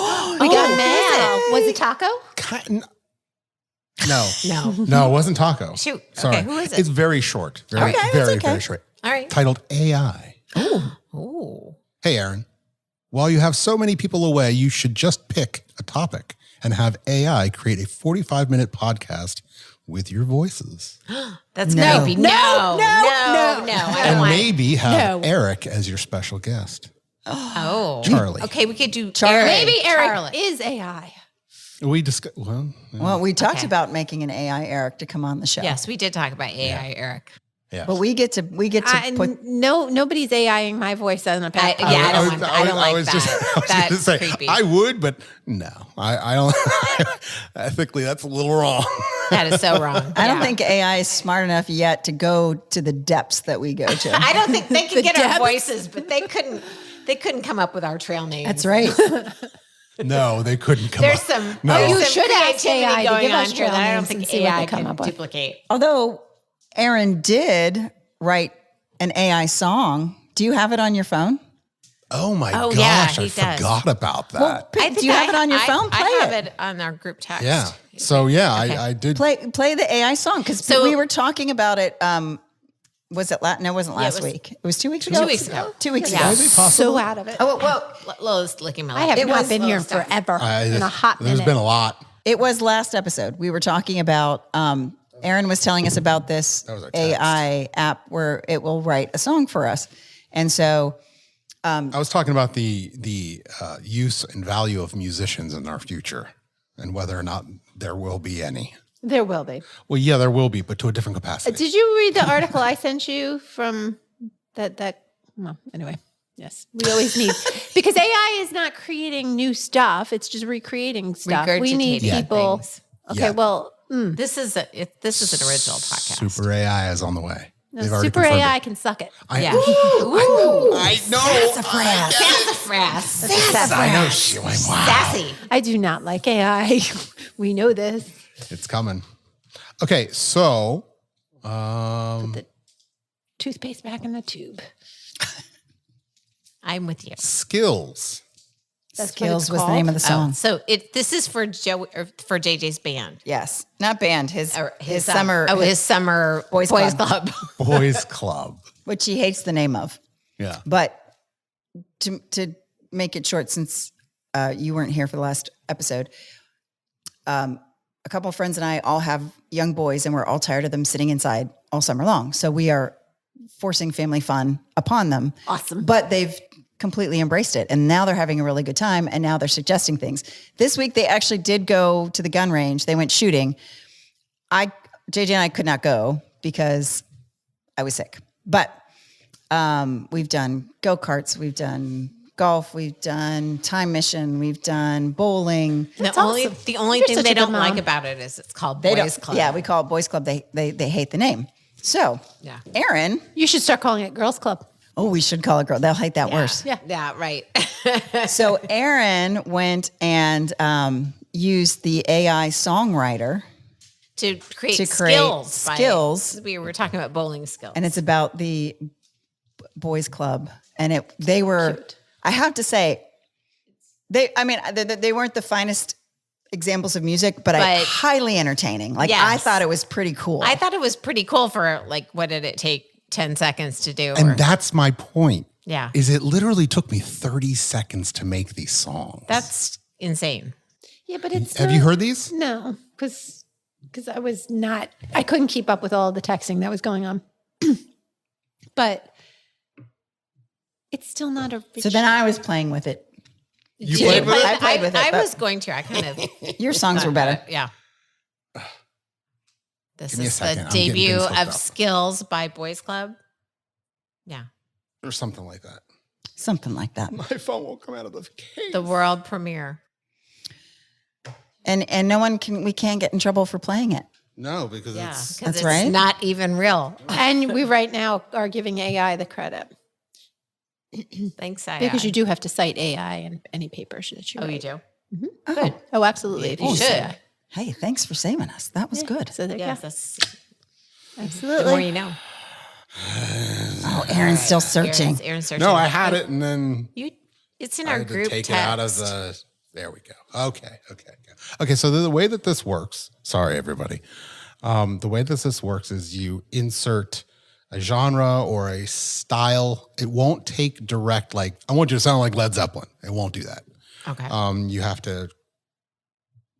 We got mail. Was it taco? No. No. No, it wasn't Taco. Shoot. Sorry. Okay, who is it? It's very short. Very, Okay, that's very, okay. very short. All right. Titled AI. Ooh. Hey, Aaron. While you have so many people away, you should just pick a topic and have AI create a 45-minute podcast with your voices. That's No. creepy. No, No. no, No. I And don't want maybe have No. Eric as your special guest. Oh. Charlie. Okay, we could do Charlie. Maybe Eric Charlie. is AI. We discussed, well, yeah. Well, we talked Okay. about making an AI Eric to come on the show. Yes, we did talk about AI, Eric. Yeah. But we get to put Nobody's AIing my voice on a podcast. I don't like that. I was That's gonna say, creepy. I would, but no, I don't. Ethically, that's a little wrong. That is so wrong. I don't Yeah. think AI is smart enough yet to go to the depths that we go to. I don't think they could get our depths. voices, but they couldn't. They couldn't come up with our trail names. That's right. No, they couldn't come There's up. some. No. There's You some should ask creativity AI to going give on us here trail that I don't names think and see what AI they come can up with. duplicate. Although Aaron did write an AI song. Do you have it on your phone? Oh my Oh, yeah, gosh, I he does. forgot about that. Well, do you have it on your phone? Play I have it. it on our group text. Yeah. So yeah, I did. Play the AI song because So- we were talking about it. Was it last? No, it wasn't last it was- week. It was 2 weeks ago. 2 weeks ago. 2 weeks Yeah. ago. Maybe possible. So out of it. Oh well, Lola's licking my I lip. have It not was been here Lola's stuff. forever. In a hot There's minute. been a lot. It was last episode. We were talking about. Aaron was telling us about this was our text. AI app where it will write a song for us, and so I was talking about the use and value of musicians in our future, and whether or not there will be any. There will be. Well, yeah, there will be, but to a different capacity. Did you read the article I sent you from that? Well, anyway, yes, we always need because AI is not creating new stuff; it's just recreating stuff. We need Regurgitating people. things. Okay, Yeah. well, This is an original podcast. Super AI is on the way. no, They've already super confirmed AI it. can suck it. Yeah. I know. Sassafras. I know. She went, wow. Sassy. I do not like AI. We know this. It's coming. Okay, so The toothpaste back in the tube. I'm with you. skills. That's what Skills it's was the called. name of the song. So this is for Joe or for JJ's band. Yes, not band. His Or summer, his summer Boys club. Boys Club. which he hates the name of. Yeah. But to make it short, since you weren't here for the last episode, a couple of friends and I all have young boys, and we're all tired of them sitting inside all summer long. So we are forcing family fun upon them. Awesome. But they've completely embraced it, and now they're having a really good time, and now they're suggesting things. This week they actually did go to the gun range. They went shooting. JJ and I could not go because I was sick. But we've done go-karts, we've done golf, we've done time mission, we've done bowling. The awesome. only You're thing such they a good don't mom. like about it is it's called They Boys don't- Club. Yeah, we call it Boys Club. They hate the name. So, Yeah. Aaron, You should start calling it Girls Club. oh, we should call it girl. They'll hate that worse. Yeah, right. So Aaron went and used the AI songwriter, to create To create skills. We were talking about bowling skills. and it's about the Boys Club. And they were, Cute. I have to say, they weren't the finest examples of music, but highly entertaining. Like Yes. I thought it was pretty cool. I thought it was pretty cool for like, what did it take? 10 seconds to do? And that's my point. Yeah. Is it literally took me 30 seconds to make these songs. That's insane. Yeah, but it's Have you heard these? No, because because I couldn't keep up with all the texting that was going on. But it's still not a rich. So then I was playing with it. You Did played you with play- it? I played with it, I but- was going to. I kind of. Your songs were better. Yeah. This Give me a is second. the I'm getting debut things hooked of up. Skills by Boys Club. Yeah. Or something like that. Something like that. My phone won't come out of the case. The world premiere. And we can't get in trouble for playing it. No, because Yeah. it's Because That's it's right. not even real. And we right now are giving AI the credit Thanks, I. because you do have to cite AI in any papers that you Oh, write. you do? Oh, Oh, absolutely. If You use should. AI. hey, thanks for saving us. That was good. So there you Yes, go. that's the Absolutely. more you know. Oh, Aaron's still searching. Aaron's searching. no, I had it and then It's in I our had to group take text. it out of the. There we go. Okay. So the way that this works, sorry everybody, the way that this works is you insert a genre or a style. It won't take direct like I want you to sound like Led Zeppelin. It won't do that. Okay. You have to.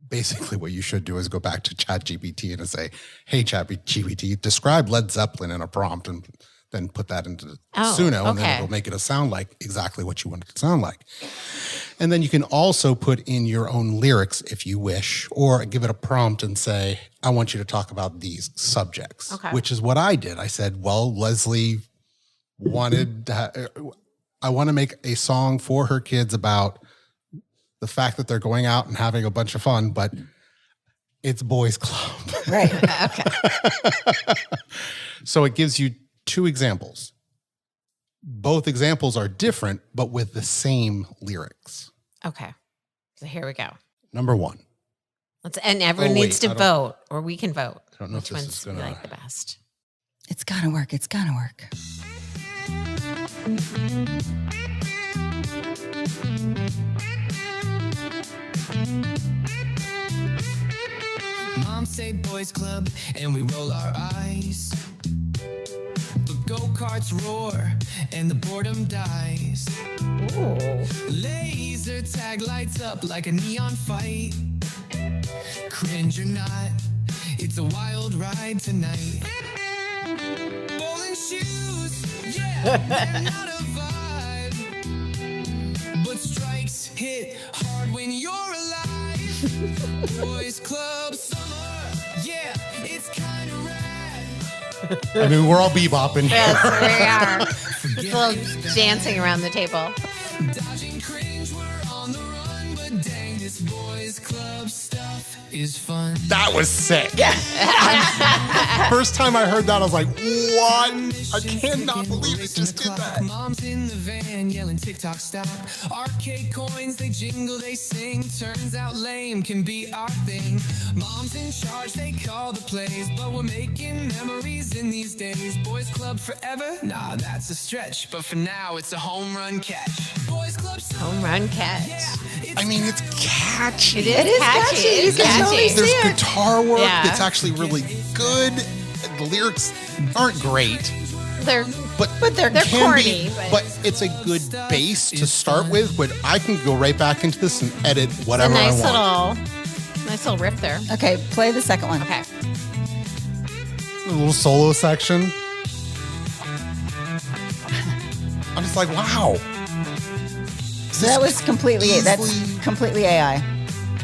Basically, what you should do is go back to ChatGPT and say, "Hey, ChatGPT, describe Led Zeppelin in a prompt," and then put that into Suno, and then okay. it'll make it sound like exactly what you want it to sound like. And then you can also put in your own lyrics if you wish, or give it a prompt and say, "I want you to talk about these subjects," Okay. which is what I did. I said, "Well, Leslie wanted, I want to make a song for her kids about." The fact that they're going out and having a bunch of fun, but it's boys club. Right. Okay. So it gives you two examples. Both examples are different, but with the same lyrics. Okay. So here we go. Number one. And everyone Oh, wait, needs to I don't- vote, or we can vote. I don't know if Which this ones is we gonna- like the best. It's gotta work. It's gotta work. Mom say boys club and we roll our eyes. But go-karts roar and the boredom dies. Laser tag lights up like a neon fight. Cringe or not, it's a wild ride tonight. Bowling shoes, yeah, not a vibe. But strikes hit hard when you're alive. Boys club summer, yeah, it's kind of rad. I mean, we're all bebopping here. Yes, we are. Just a little dancing around the table. Dodging cringe, we're on the run, but dang, this boys club stuff is fun. That was sick. Yeah. First time I heard that, I was like, what? I cannot believe it just did that. Mom's in the van yelling TikTok stop. Arcade coins, they jingle, they sing. Turns out lame can be our thing. Mom's in charge, they call the plays. But we're making memories in these days. Boys club forever? Nah, that's a stretch. But for now, it's a home run catch. Boys club Home run catch. I mean, it's catchy. It is catchy. catchy. It You is can totally catchy. see There's guitar work Yeah. that's actually really good. The lyrics aren't great, They're but they're can corny, be, but- it's a good base to start with. But I can go right back into this and edit a whatever nice I want. little riff there. Okay, play the second one. Okay. A little solo section. I'm just like, wow. So that was completely AI.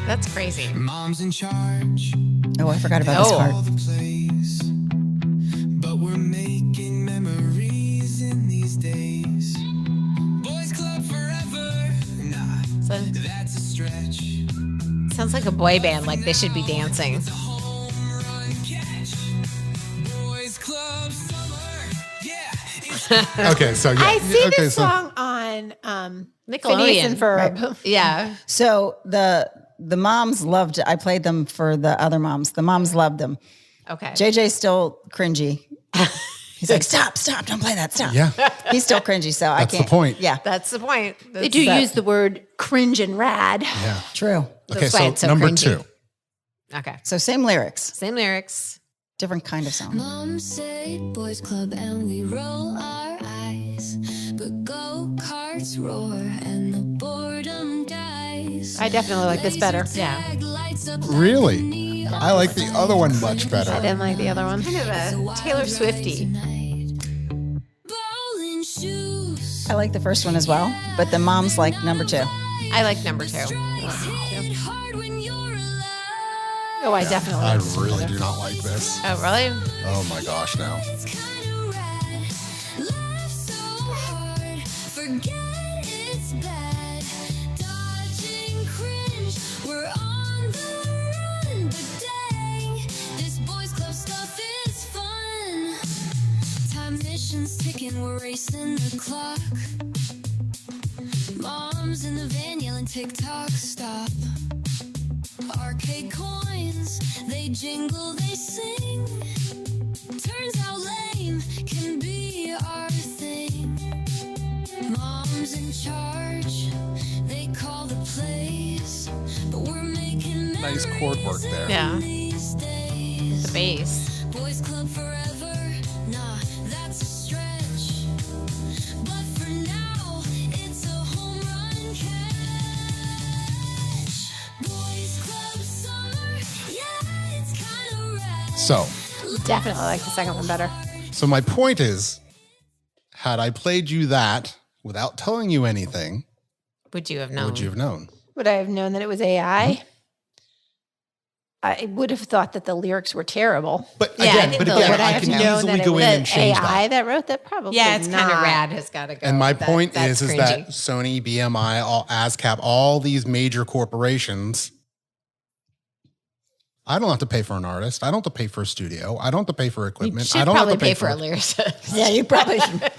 That's crazy. Mom's in charge. Oh, I forgot about this Oh. part. All the plays. But we're making memories in these days. Boys club forever. Nah, So, that's a stretch. sounds like a boy band, like they should be dancing. Home run catch. Boys club summer. Yeah, it's Okay, so yeah. I see okay, this so song on Nickelodeon. Phineas and Ferb. Yeah. So the moms loved it. I played them for the other moms. The moms loved them. Okay. JJ's still cringy. He's like, stop, don't play that, stop. yeah. He's still cringy, so I That's the can't. point. Yeah, That's the point. They do that- use the word cringe and rad. Yeah. true. Okay, That's why so it's so number cringy. 2. Okay. So same lyrics, Same lyrics. different kind of song. Mom say boys club and we roll our eyes, but go-karts roar and the boredom dies. I definitely like this better. Yeah. Lights up Really? I like the other one much I better. didn't like the other one. Kind of a Taylor Swifty. Bowling shoes. I like the first one as well, but the mom's like number 2. I like number 2. Hit hard when you're alive. Oh, I definitely. I like this really better. do not like this. Oh, really? Oh my gosh, no. It's kinda rad. Laugh so hard. Forget it's bad. Dodging cringe. We're on the run. But dang, this boys club stuff is fun. Time mission's ticking. We're racing the clock. Moms in the van yelling TikTok stop. Arcade coins, they jingle, they sing. Turns out lame can be our thing. Mom's in charge, they call the plays. But we're making Nice chord work there. Yeah. these days. The bass. Boys club forever, nah, that's a stretch. But for now, it's a home run catch. Boys club summer, yeah, it's kinda rad. So Definitely like the second one better. my point is, had I played you that without telling you anything, Would you have what known? would you have known? Would I have known that it was AI? I would have thought that the lyrics were terrible. But Yeah, I again, think but the again, lyrics I have can known easily that go it in was and change AI that. that wrote that. Probably Yeah, it's kind of not. rad. Has got to go. And my That- point that's is that cringy. Sony, BMI, all ASCAP, all these major corporations, I don't have to pay for an artist. I don't have to pay for a studio. I don't have to pay for You equipment. should I don't probably have to pay for a lyricist. Yeah, you probably should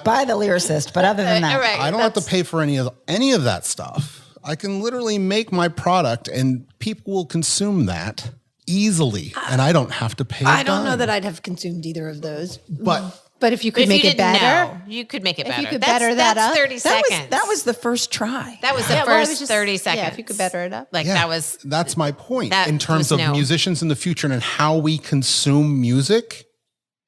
buy the lyricist, but other than that, All right, I don't have to that's- pay for any of that stuff. I can literally make my product and people will consume that easily, and I don't have to pay. I don't know that I'd have consumed either of those. But But if you But could if make you it didn't better, know, you could make it If better. you could That's- better that that's up. 30 seconds. that was the first try. That was the Yeah, well, I was first just- 30 yeah, seconds. if you could better it up. Like yeah, that was that's my point that in terms was of no. musicians in the future and how we consume music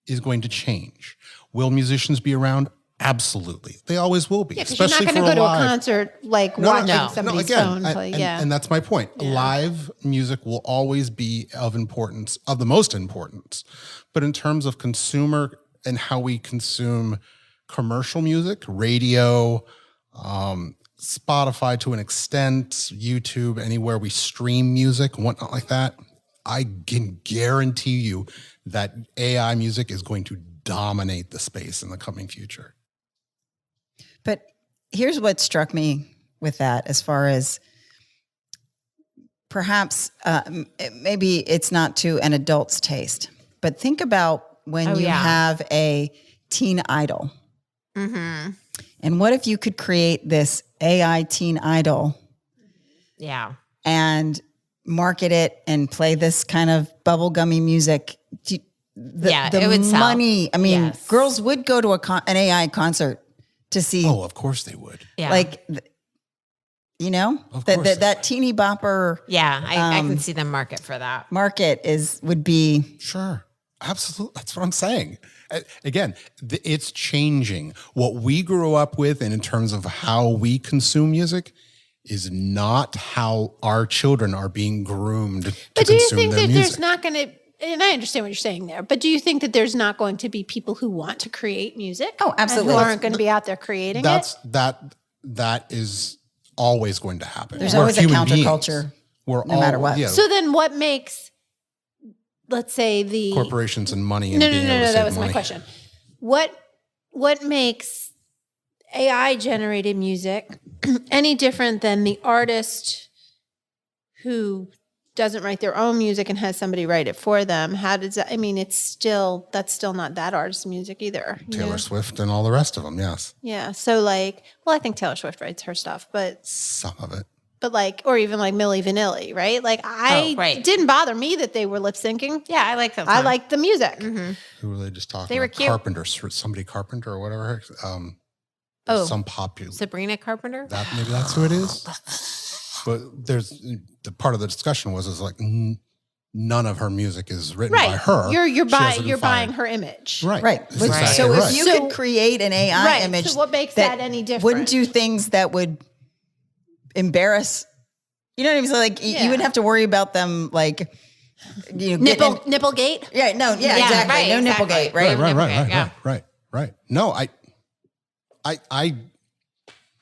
is going to change. Will musicians be around? Absolutely, they always will be. yeah, because you're not especially going to for go to a live. concert like No, watching no. somebody's again, phone play. Yeah, and that's my point. Live music will always be of importance, of the most importance. But in terms of consumer and how we consume commercial music, radio, Spotify to an extent, YouTube, anywhere we stream music, whatnot like that, I can guarantee you that AI music is going to dominate the space in the coming future. But here's what struck me with that, as far as perhaps maybe it's not to an adult's taste, but think about when you have a teen idol. Mm-hmm. And what if you could create this AI teen idol Yeah. and market it and play this kind of bubblegummy music? It would sell. money. I mean, Yes. girls would go to an AI concert to see, Oh, of course they would. Yeah. like, Of course they that teeny bopper yeah, I can see the market for that. market would be. Sure. Absolutely. That's what I'm saying. Again, it's changing. What we grew up with and in terms of how we consume music is not how our children are being groomed to but do you consume think their that music. there's not going to? And I understand what you're saying there, but do you think that there's not going to be people who want to create music? Oh, absolutely. And who aren't going to be out there creating That's it? that is always going to happen. There's We're always a human beings. counterculture, We're no matter what. Yeah, So then, what makes, let's say, the corporations and money and no, being able to that save was money. my question. What makes AI generated music any different than the artist who doesn't write their own music and has somebody write it for them? How does that? I mean, that's still not that artist's music either. you Taylor know? Swift and all the rest of them, yes. Yeah. So like, well, I think Taylor Swift writes her stuff, but Some of it. like, or even like Milli Vanilli, right? Like, it didn't bother me that they were lip syncing. Yeah, I like them. I liked the music. Who were they just talking They were about? cute. Carpenter, somebody Carpenter or whatever. Some popular. Sabrina Carpenter. Maybe that's who it is. But there's the part of the discussion was like none of her music is written by her. You're She hasn't buying been buying fired. her image. Right. Right. That's But- exactly So right. if you So- could create an AI Right. image, So what makes that any different? Wouldn't do things that would embarrass. You know what I mean? So like you would have to worry about them like Nipplegate. Yeah, no, yeah, Yeah, exactly. right, No exactly. nipplegate, right? Right. No,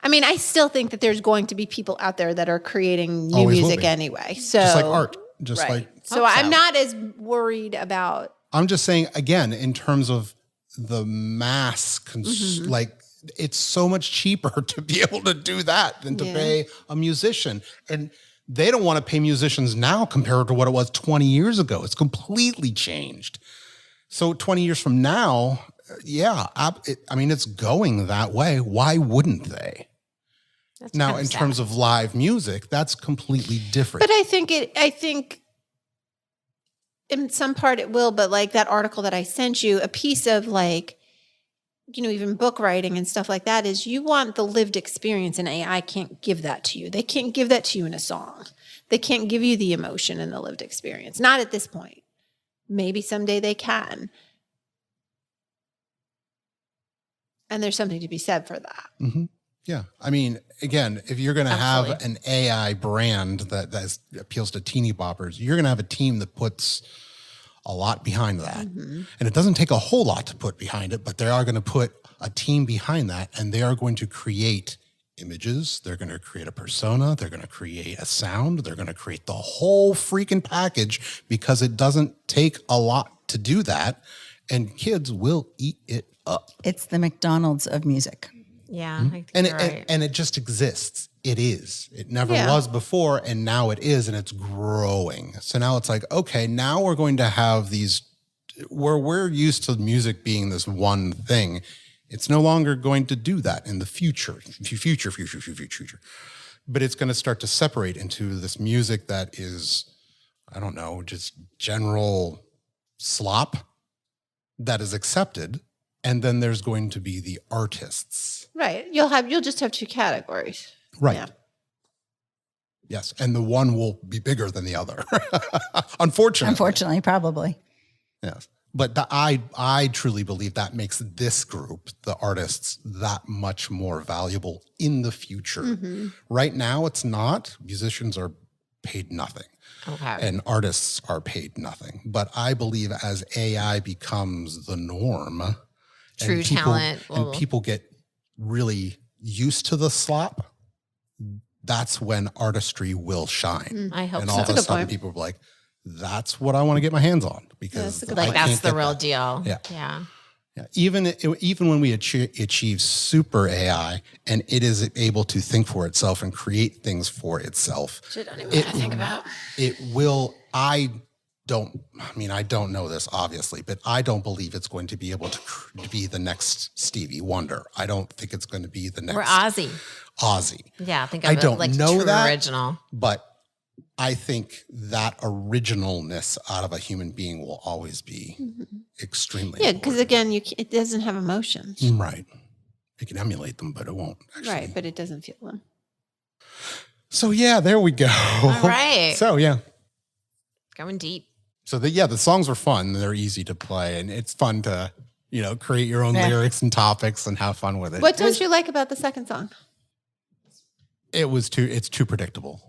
I mean, I still think that there's going to be people out there that are creating new Always will music be. anyway. So just like art, just right. like So I'm not as worried about. I'm just saying again, in terms of the mass, like it's so much cheaper to be able to do that than to pay a musician. And they don't want to pay musicians now compared to what it was 20 years ago. It's completely changed. So 20 years from now, it's going that way. Why wouldn't they? That's Now, kind of in terms of live music, that's completely different. But I think in some part it will, but like that article that I sent you, a piece of like, even book writing and stuff like that is you want the lived experience, and AI can't give that to you. They can't give that to you in a song. They can't give you the emotion and the lived experience. Not at this point. Maybe someday they can. And there's something to be said for that. Mm-hmm. Yeah. I mean, again, if you're going to have an AI brand that appeals to teeny boppers, you're going to have a team that puts a lot behind that. And it doesn't take a whole lot to put behind it, but they are going to put a team behind that, and they are going to create images. They're going to create a persona. They're going to create a sound. They're going to create the whole freaking package because it doesn't take a lot to do that, and kids will eat it up. It's the McDonald's of music. Yeah. I think And you're right. and it just exists. It is. It never was before, and now it is, and it's growing. So now it's like, okay, now we're going to have these where we're used to music being this one thing. It's no longer going to do that in the future. But it's going to start to separate into this music that is, I don't know, just general slop that is accepted. And then there's going to be the artists. Right. You'll just have two categories. Right. Yeah. Yes. And the one will be bigger than the other. Unfortunately. Probably. Yes. But I truly believe that makes this group, the artists, that much more valuable in the future. Right now, it's not. Musicians are paid nothing. Okay. And artists are paid nothing. But I believe as AI becomes the norm, True talent and people get really used to the slop, that's when artistry will shine. I hope and so. all of a That's a good sudden point. people are like, that's what I want to get my hands on because That's a good I Like can't that's the get real that. deal. Yeah. Yeah. Yeah. Even when we achieve super AI and it is able to think for itself and create things for itself, Shit, I don't even know what to think about. it will. I don't know this obviously, but I don't believe it's going to be able to be the next Stevie Wonder. I don't think it's going to be the next We're Ozzy. Ozzy. Yeah. Think of I it don't like know true that. original. But I think that originalness out of a human being will always be extremely Yeah, because again, it doesn't have emotions. important. Right. It can emulate them, but it won't actually. Right, but it doesn't feel them. So yeah, there we go. All right. So yeah. Going deep. So the songs are fun. They're easy to play, and it's fun to create your own Yeah. lyrics and topics and have fun with it. What don't you like about the second song? It's too predictable.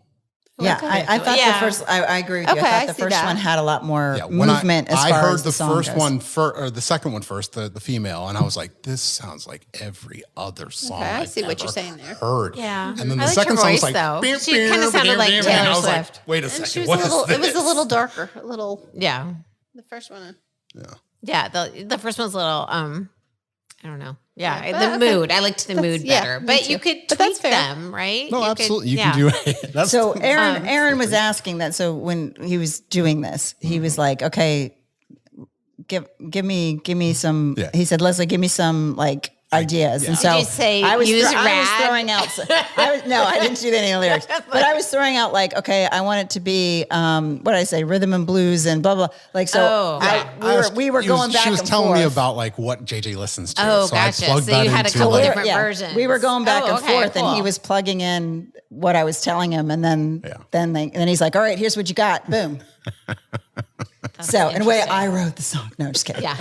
Yeah, I thought Yeah. the first. I agree with you. Okay, I I thought the see first that. one had a lot more Yeah, when movement as I far heard as the song first goes. one or the second one first, the female, and I was like, this sounds like every other song. Okay, I I've see what you're ever saying there. Heard. Yeah. And then I the liked second her song was voice, like, though. "Beep, She kinda beep, sounded beep, like beep," Taylor and I was Swift. like, wait a And second, she was what a is little. It was a this? little darker. A little. Yeah. The first one. Yeah. Yeah. The first one's a little, I don't know. Yeah. Yeah, the but okay. mood. I liked the mood yeah, better. me But too. you could But tweak that's fair. them, right? No, You absolutely. You yeah. can do it. That's So Aaron, Um, Aaron was asking that. So when he was doing this, he was like, "Okay, give me some." Yeah. He said, "Leslie, give me some like ideas." And so Did you say I was use I was rad? throwing out. No, I didn't do any lyrics, but I was throwing out like, okay, I want it to be what did I say, rhythm and blues and blah blah. Like so, Oh. we were going back. She was and telling me forth. about like what JJ listens to. Oh, so I gotcha. plugged So that you had a into couple like, different versions. We were going back Oh, and okay, forth, and he cool. was plugging in what I was telling him, and then Yeah. then he's like, "All right, here's what you got." Boom. So in a way, I wrote the song. No, just kidding. Yeah.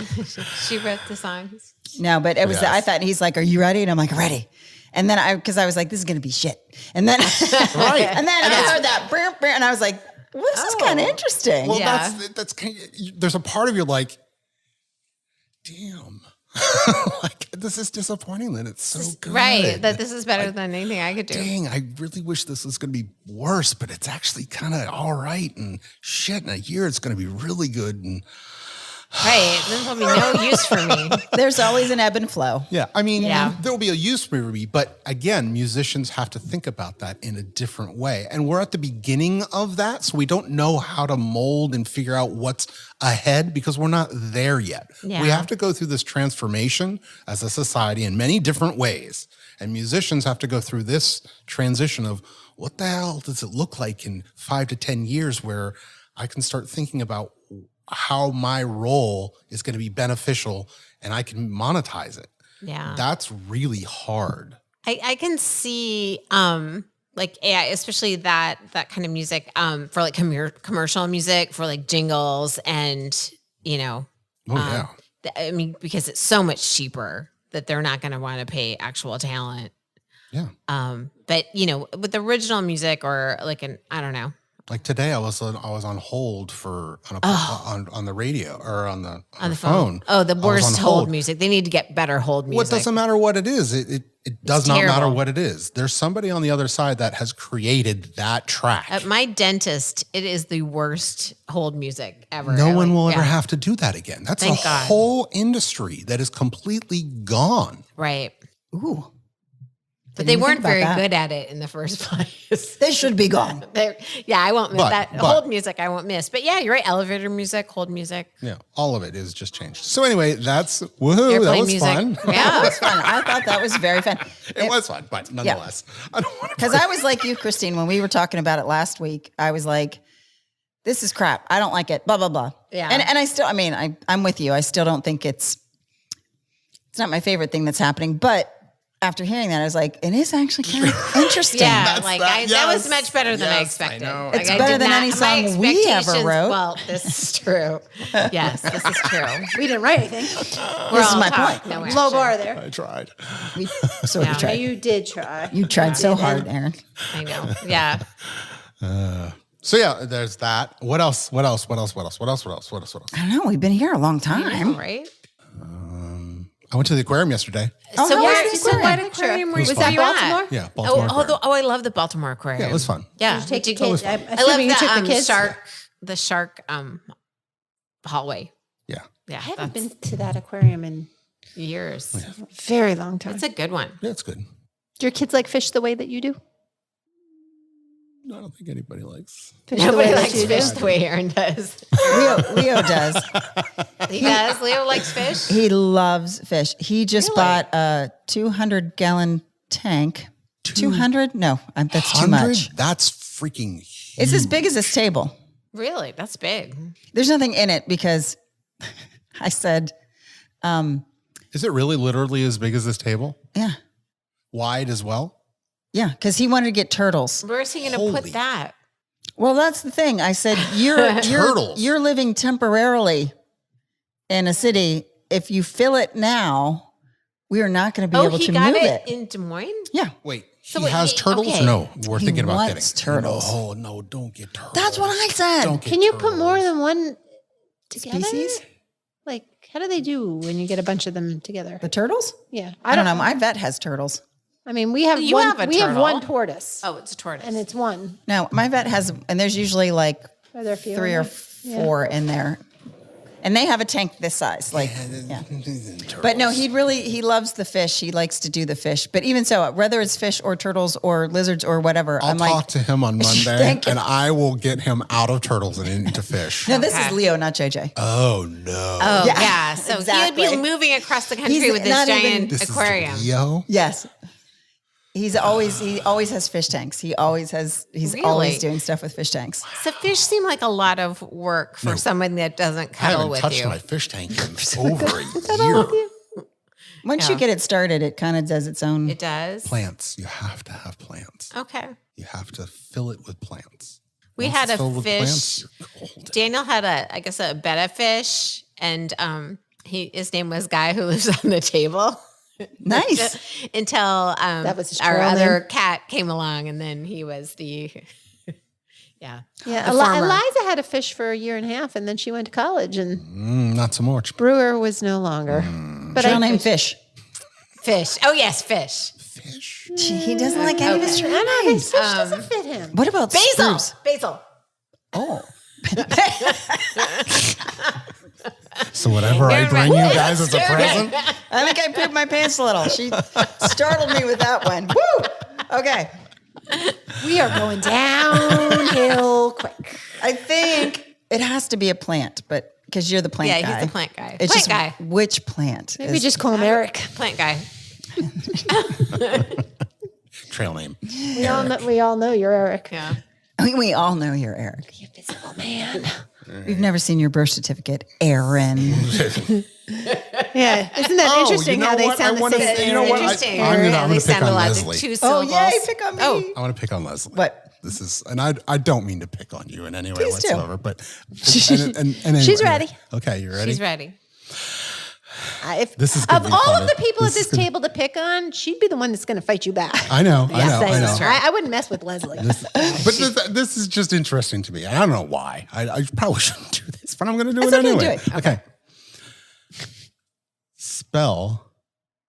She wrote the songs. No, but it was. Yes. I thought he's like, "Are you ready?" And I'm like, "Ready." And then because I was like, "This is gonna be shit." And then Right. and then I heard that, brr, brr, and I was like, Well, this is kind of interesting. Well, Yeah. that's kind of, there's a part of you like, damn, like this is disappointing that it's so good. Right. That this is better than anything I could do. Dang, I really wish this was going to be worse, but it's actually kind of all right. And shit, in a year it's going to be really good. And Right. This will be no use for me. There's always an ebb and flow. yeah, I mean, Yeah. there will be a use for me, but again, musicians have to think about that in a different way. And we're at the beginning of that, so we don't know how to mold and figure out what's ahead because we're not there yet. Yeah. We have to go through this transformation as a society in many different ways. And musicians have to go through this transition of what the hell does it look like in 5 to 10 years where I can start thinking about how my role is going to be beneficial and I can monetize it. Yeah. That's really hard. I can see like yeah, especially that kind of music for like commercial music for like jingles and Oh yeah. I mean because it's so much cheaper that they're not going to want to pay actual talent. Yeah. But with original music or like I don't know. Like today, I was on hold for on the radio or on the phone. Oh, the I was worst on hold music. They need to get better hold music. What doesn't matter what it is. It does not matter terrible. what it is. There's somebody on the other side that has created that track. At my dentist, it is the worst hold music ever. No one will yeah. ever have to do that again. That's Thank a God. whole industry that is completely gone. Right. Ooh. But Didn't they even weren't think about very that. good at it in the first place. They should be gone. Yeah, I won't miss But- that. but- Hold music, I won't miss. But yeah, you're right. Elevator music, hold music. Yeah, all of it is just changed. So anyway, that's woohoo. That Airplane was music. fun. Yeah. It was fun. I thought that was very fun. It was fun, but nonetheless, I don't want to. Because I was like you, Christine, when we were talking about it last week, I was like, this is crap. I don't like it, blah, blah, blah. Yeah. And I still, I'm with you. I still don't think it's not my favorite thing that's happening. But after hearing that, I was like, it is actually kind of interesting. Yeah, like that was yes, much better than I yes, I expected. know. It's I better did than any my song we ever expectations- wrote. Well, this is true. Yes, this is true. We didn't write anything. We're This is all my talk- point. No Low action. bar there. I tried. We sort Yeah. of tried. You did try. You tried so hard, Aaron. I know. Yeah. So yeah, there's that. What else? I don't know. We've been here a long time. Right? I went to the aquarium yesterday. Oh, So how where? was the So what aquarium? aquarium were was you fun. you at? Baltimore? Yeah, Baltimore. Aquarium. I love the Baltimore Aquarium. Yeah, it was fun. Yeah. Take the Did you- kids. I'm I love assuming you took the the kids. shark hallway. Yeah. Yeah. I haven't that's been to that aquarium in years. a very long time. It's a good one. Yeah, it's good. Do your kids like fish the way that you do? I don't think anybody likes. Fish the Nobody way that likes you fish do? the way Aaron does. Leo does. He does. Leo likes fish. He loves fish. He just Really? bought a 200-gallon tank. 200? No, that's too much. That's freaking huge. It's as big as this table. Really? That's big. There's nothing in it because I said, Is it really literally as big as this table? yeah, Wide as well? yeah, because he wanted to get turtles. Where's he going to Holy- put that? Well, that's the thing. I said, you're Turtles. you're living temporarily in a city. If you fill it now, we are not going to be able he to got move it it. in Des Moines? Yeah, Wait, So he wait, has he- turtles? okay. No, we're He thinking about wants getting turtles. No, don't get turtles. that's what I said. Don't get Can you put more turtles. than one together? Species? Like, how do they do when you get a bunch of them together? The turtles? Yeah, I don't know. My vet has turtles. I mean, we have You one. have a we have turtle. one tortoise, Oh, it's a tortoise. and it's one. No, my vet has, and there's usually like Are there a few 3 in or there? Yeah. 4 in there. And they have a tank this size. Like, yeah. But no, he loves the fish. He likes to do the fish. But even so, whether it's fish or turtles or lizards or whatever, I'll I'm talk like, to him on Monday Thank you. and I will get him out of turtles and into fish. no, this Okay. is Leo, not JJ. Oh no. Oh, Yeah, yeah. So he exactly. would be moving across the country He's with this not even- giant This aquarium. is Leo. Yes. He always has fish tanks. He's Really? always doing stuff with fish tanks. So fish seem like a lot of work for someone that doesn't I cuddle haven't with touched you. my fish tank in over a year. Once you get it started, it kind of does its own. It does. Plants. You have to have plants. Okay. You have to fill it with plants. We Once had it's a filled with fish. plants, you're golden. Daniel had a betta fish, and his name was Guy who lives on the table. Nice. Until That was his our trail other name? cat came along, and then he was the Yeah. Yeah, The farmer. Eliza had a fish for a year and a half, and then she went to college, and Not so much. Brewer was no longer. But Trail name Fish. Fish. Oh, yes, fish. He doesn't like any of his trail names. fish doesn't fit him. What about Basil. Spruce? Basil. Oh. So whatever I bring you guys as a present. I think I pooped my pants a little. She startled me with that one. Woo! Okay. We are going downhill quick. I think it has to be a plant, but because you're the plant guy. Yeah, he's the plant guy. It's Plant just guy. which plant? Maybe is- just call him Eric. Plant guy. Trail name. We all know you're Eric. Yeah. we all know you're Eric. You invisible man. We've never seen your birth certificate, Aaron. Yeah, isn't that interesting how they sound the same? You know what? Interesting. I'm They gonna pick sound on a lot. Leslie. Two Oh, syllables. yay, pick on me. Oh, I want to pick on Leslie. What? This is, and I don't mean to pick on you in any way Please do. whatsoever, but and anyway, She's ready. Okay, you ready? she's ready. This is gonna Of be all funny. of the people This at is this gonna- table to pick on, she'd be the one that's going to fight you back. I know. I know. I wouldn't mess with Leslie. But this is just interesting to me. I don't know why. I probably shouldn't do this, but I'm going to do It's it okay, anyway. do it. Okay. Spell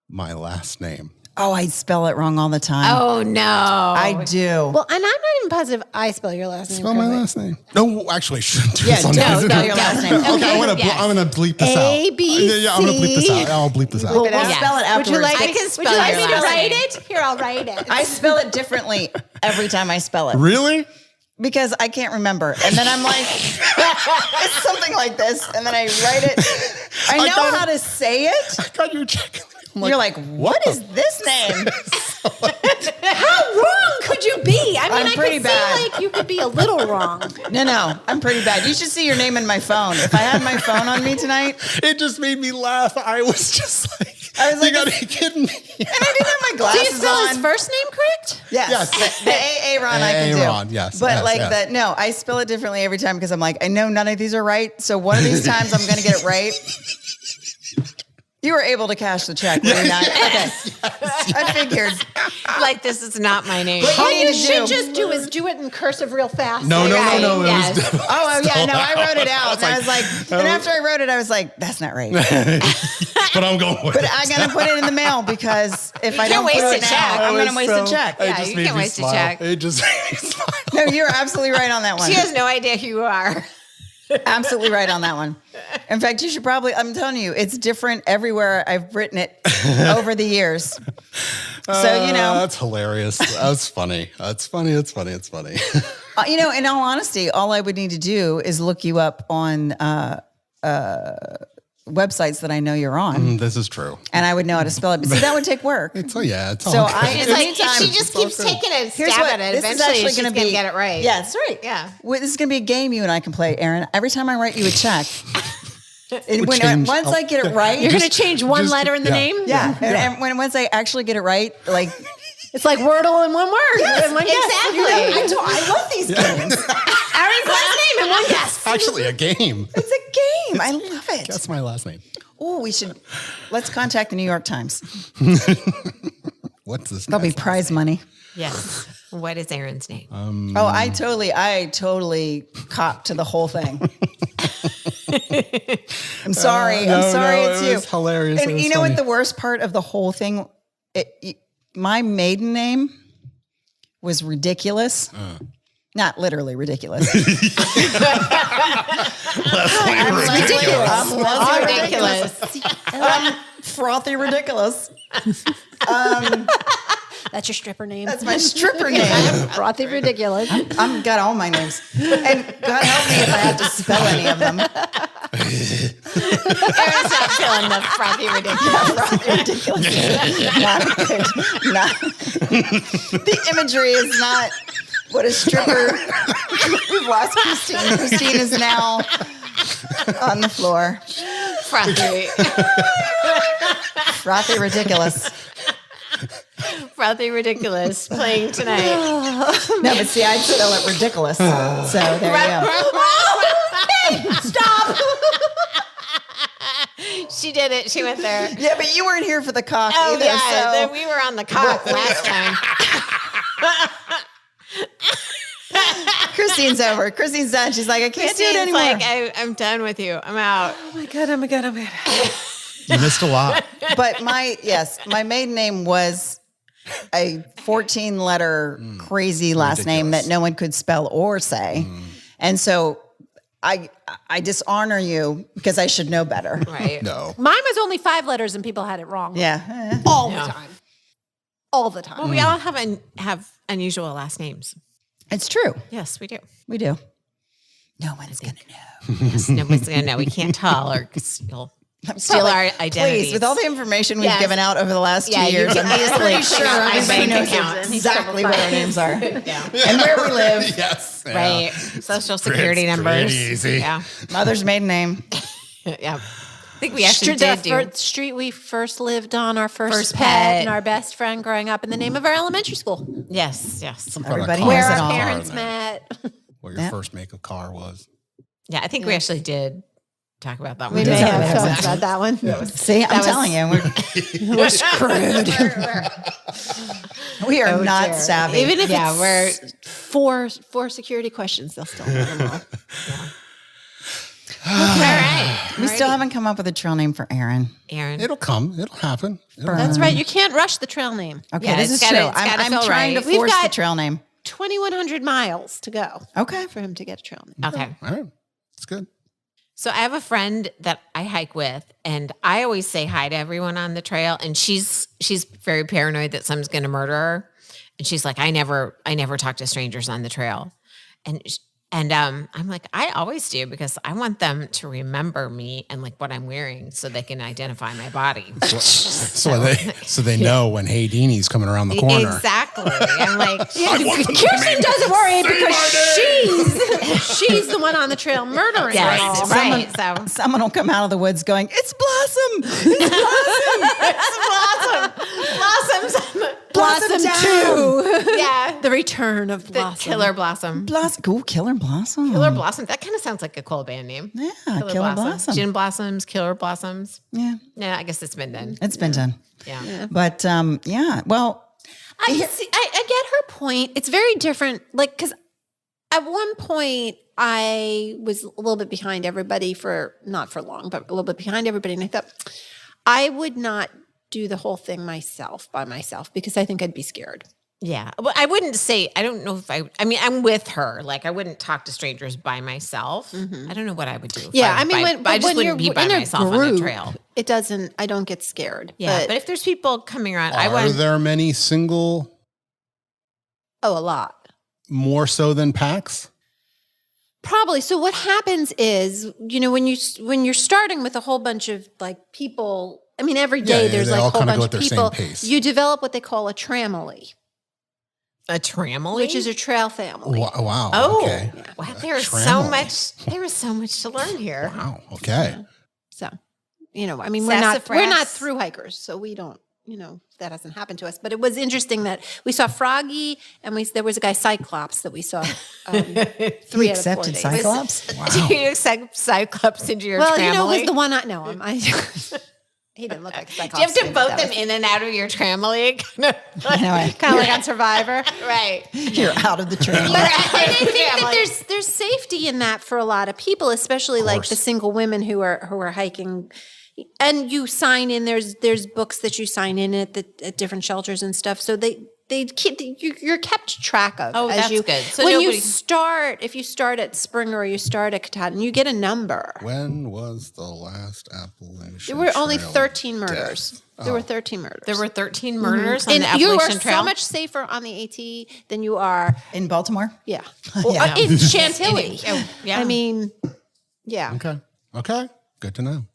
my last name. Oh, I spell it wrong all the time. Oh, no. I do. Well, and I'm not even positive I spell your last name. Spell my correctly. last name. No, actually, I shouldn't do Yeah, this on don't this. spell your last name. Okay, Okay, I'm gonna bleep this A, out. B, I'm gonna bleep this C. out. I'll bleep this out. Well, we'll Yeah. spell it afterwards. Would you like, I me- can would spell you like your me to last write name. it? Here, I'll write it. I spell it differently every time I spell it Really? because I can't remember. And then I'm like, it's something like this. And then I write it. I know got it. how to say it. I got you checking. You're like, what is this name? How wrong could you be? I mean, I'm I pretty could bad. feel like you could be a little wrong. No, I'm pretty bad. You should see your name in my phone. If I had my phone on me tonight, It just made me laugh. I was just like, I was like, you gotta be kidding me. and I didn't have my Do you glasses spell on. his first name correct? Yes, Yes. the Aaron I can do. Aaron, yes, But yes, like yes. that, no, I spell it differently every time because I'm like, I know none of these are right. So one of these times I'm going to get it right. You were able to cash the check, were you not? Okay. I figured. Like, this is not my name. What All you you need to should do. just do is do it in cursive real fast. No. Right, It was yes. definitely Oh, yeah, no, I wrote it I out. was And I was like, and after I wrote it, I was like, that's not right. but I'm going with But it. I'm going to put it in the mail because if I don't can't put waste it a now, check. I'm going to It waste was a check. It Yeah, just you made can't me waste a smile. check. It just made me smile. No, you're absolutely right on that one. She has no idea who you are. Absolutely right on that one. In fact, you should probably, I'm telling you, it's different everywhere I've written it over the years. So, you know, That's hilarious. That's funny. That's funny. It's funny. It's funny. you know, in all honesty, all I would need to do is look you up on websites that I know you're on, This is true. and I would know how to spell it. But see, that would take work. So yeah, it's all So good. I- It's like, if Anytime. she just keeps taking a Here's stab what at it, this is eventually actually she's going going to to get it right. Yeah, that's right. Yeah. Well, this is going to be a game you and I can play, Aaron. Every time I write you a check, once I get it right, You're going to change one letter in the name? yeah. And once I actually get it right, like It's like Wordle in one word. In one guess. exactly. I love these games. Aaron's last name in one guess. Actually a game. It's a game. I love it. That's my last name. Oh, let's contact the New York Times. What's this? There'll be guy's last prize name? money. Yes. What is Aaron's name? Oh, I totally copped to the whole thing. I'm sorry. No, I'm sorry. no, It's it you. was hilarious. And It was you know funny. what? The worst part of the whole thing, my maiden name was ridiculous. Not literally ridiculous. Ridiculous. Frothy ridiculous. That's your stripper name. That's my stripper name. Frothy ridiculous. I'm got all my names. And God help me if I have to spell any of them. Aaron's not feeling the frothy ridiculous. Ridiculous. Not good. The imagery is not what a stripper. We've lost Christine. Christine is now on the floor. Frothy. Frothy ridiculous. Frothy ridiculous playing tonight. No, but see, I'd spell it ridiculous. So there you go. Stop. She did it. She went there. Yeah, but you weren't here for the cock Oh, either. yeah. So. We were on the cock last time. Christine Christine's over. Christine's done. She's like, I can't do it Christine's anymore. like, I'm done with you. I'm out. Oh my God. You missed a lot. But my maiden name was a 14-letter crazy last name ridiculous. that no one could spell or say. And so I dishonor you because I should know better. Right. No. Mine was only 5 letters and people had it wrong. Yeah. All the time. All the time. Well, we all have unusual last names. It's true. Yes, we do. We do. No one's going to know. Yes, nobody's gonna know. We can't tell or steal our identities. Please, with all the information we've given out over the last 2 years, you I'm can pretty easily sure figure out my everybody bank knows account. exactly what our names are Yeah. and where we live. Yes. yeah. Right. Social security Pretty numbers. easy. Yeah. Mother's maiden name. Yeah. I think we actually Street, did do. the street we first lived on, our first First pet, pet. and our best friend growing up in the name of our elementary school. Yes. Some kind of Everybody car knows Where it car our all. parents in there. met. What your Yeah. first make of car was. Yeah. I think we actually did talk about that We one. may did have have talked about that one. See, I'm was- telling you, We're screwed. we are Oh, not dear. savvy. Even if Yeah, it's four security questions, they'll still know them all. All right. we still haven't come up with a trail name for Aaron. Aaron. It'll come. It'll happen. That's right. You can't rush the trail name. Okay, Yeah, this it's is gotta- true. it's gotta I'm feel trying right. to We've force the got- trail name. 2,100 miles to go Okay. for him to get a trail name. Okay. All right. It's good. So I have a friend that I hike with, and I always say hi to everyone on the trail. And she's very paranoid that someone's going to murder her. And she's like, I never talk to strangers on the trail. And I'm like, I always do because I want them to remember me and like what I'm wearing so they can identify my body. So they know when Hey Deanie's coming around the corner. Exactly. I'm like, Kirsten doesn't worry because she's the one on the trail murdering them all. yes, right. So Someone will come out of the woods going, "It's Blossom! It's Blossom! Blossom 2. yeah, The return of the Blossom. Killer Blossom. Blossom! Ooh, Killer Blossom! Killer Blossom. That kind of sounds like a cool band name. Yeah, Killer Blossom. Gin Blossoms, Killer Blossoms. Yeah, Yeah, I guess it's been done. it's been done. Yeah. But yeah, well, I get her point. It's very different. Like, because at one point I was a little bit behind everybody not for long, but a little bit behind everybody. And I thought I would not do the whole thing by myself because I think I'd be scared. Yeah. Well, I wouldn't say, I don't know if I mean, I'm with her. Like, I wouldn't talk to strangers by myself. I don't know what I would do. Yeah. I mean, I just wouldn't be by in a myself on the group, trail. I don't get scared. Yeah. But if there's people coming around, I Are want there many single a lot. more so than packs? Probably. So what happens is, when you're starting with a whole bunch of like people, I mean, every day Yeah, there's they like all a whole kinda bunch go of at their same people. pace. You develop what they call a tramily, a tramily. which is a trail family. Wow. Oh, Okay. wow, there's so Tramily. much. There is so much to learn here. Wow. Okay. So, I mean, we're not Sassafras. through hikers, so we don't, that hasn't happened to us. But it was interesting that we saw Froggy and there was a guy Cyclops that we saw 3 he out of 4 accepted days. Cyclops. Do you accept Cyclops into your Well, tramily? it was the one he didn't look like a Cyclops. Do you have to to me, but vote that them was- in and out of your tramily? Anyway, Kind of like on Survivor. Right. you're out of the trail. And I think that there's safety in that for a lot of people, especially like the single women who are hiking. And you sign in. There's books that you sign in at different shelters and stuff. So they keep you're kept track of. Oh, as that's you, good. So when nobody- you start, if you start at Springer or you start at Katahdin, you get a number. When was the last Appalachian There were only Trail 13 murders. death? There were 13 murders. There were 13 murders on and the you Appalachian are Trail. so much safer on the AT than you are. In Baltimore? Yeah. Yeah. In Chantilly. Yeah. I mean, yeah. Okay. Okay. Good to know.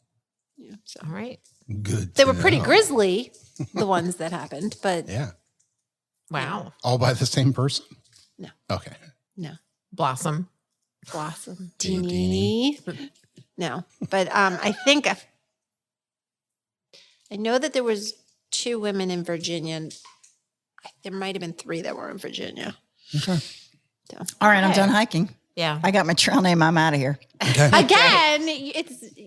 So. All right. Good. They to were pretty know. grisly, the ones that happened, but Yeah. Wow. All by the same person? No. Okay. no. Blossom. Blossom. Hey, Deanie. No. But I think I know that there was 2 women in Virginia. And there might have been 3 that were in Virginia. Okay. So. All right, I'm done hiking. Yeah. I got my trail name. I'm out of here. Okay. Again,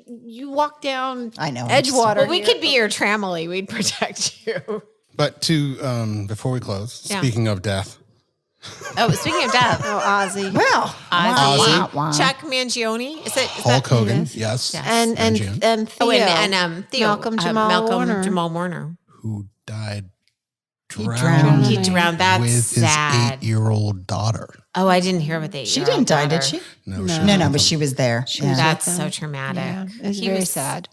you walk down I know. Edgewater. Well, we here. could be your tramily. We'd protect you. But before we close, Yeah. speaking of death, Oh, speaking of death, Ozzy. Well, Ozzy, Chuck Mangione. Is Hulk that Hogan, yes. And Theo. Oh, and Theo, Malcolm Jamal Warner. Who died drowned. He drowned. That's with sad. his 8-year-old daughter. Oh, I didn't hear about that. She didn't die, did she? No, No, but she was there. Yeah. That's so traumatic. Yeah, it was very sad.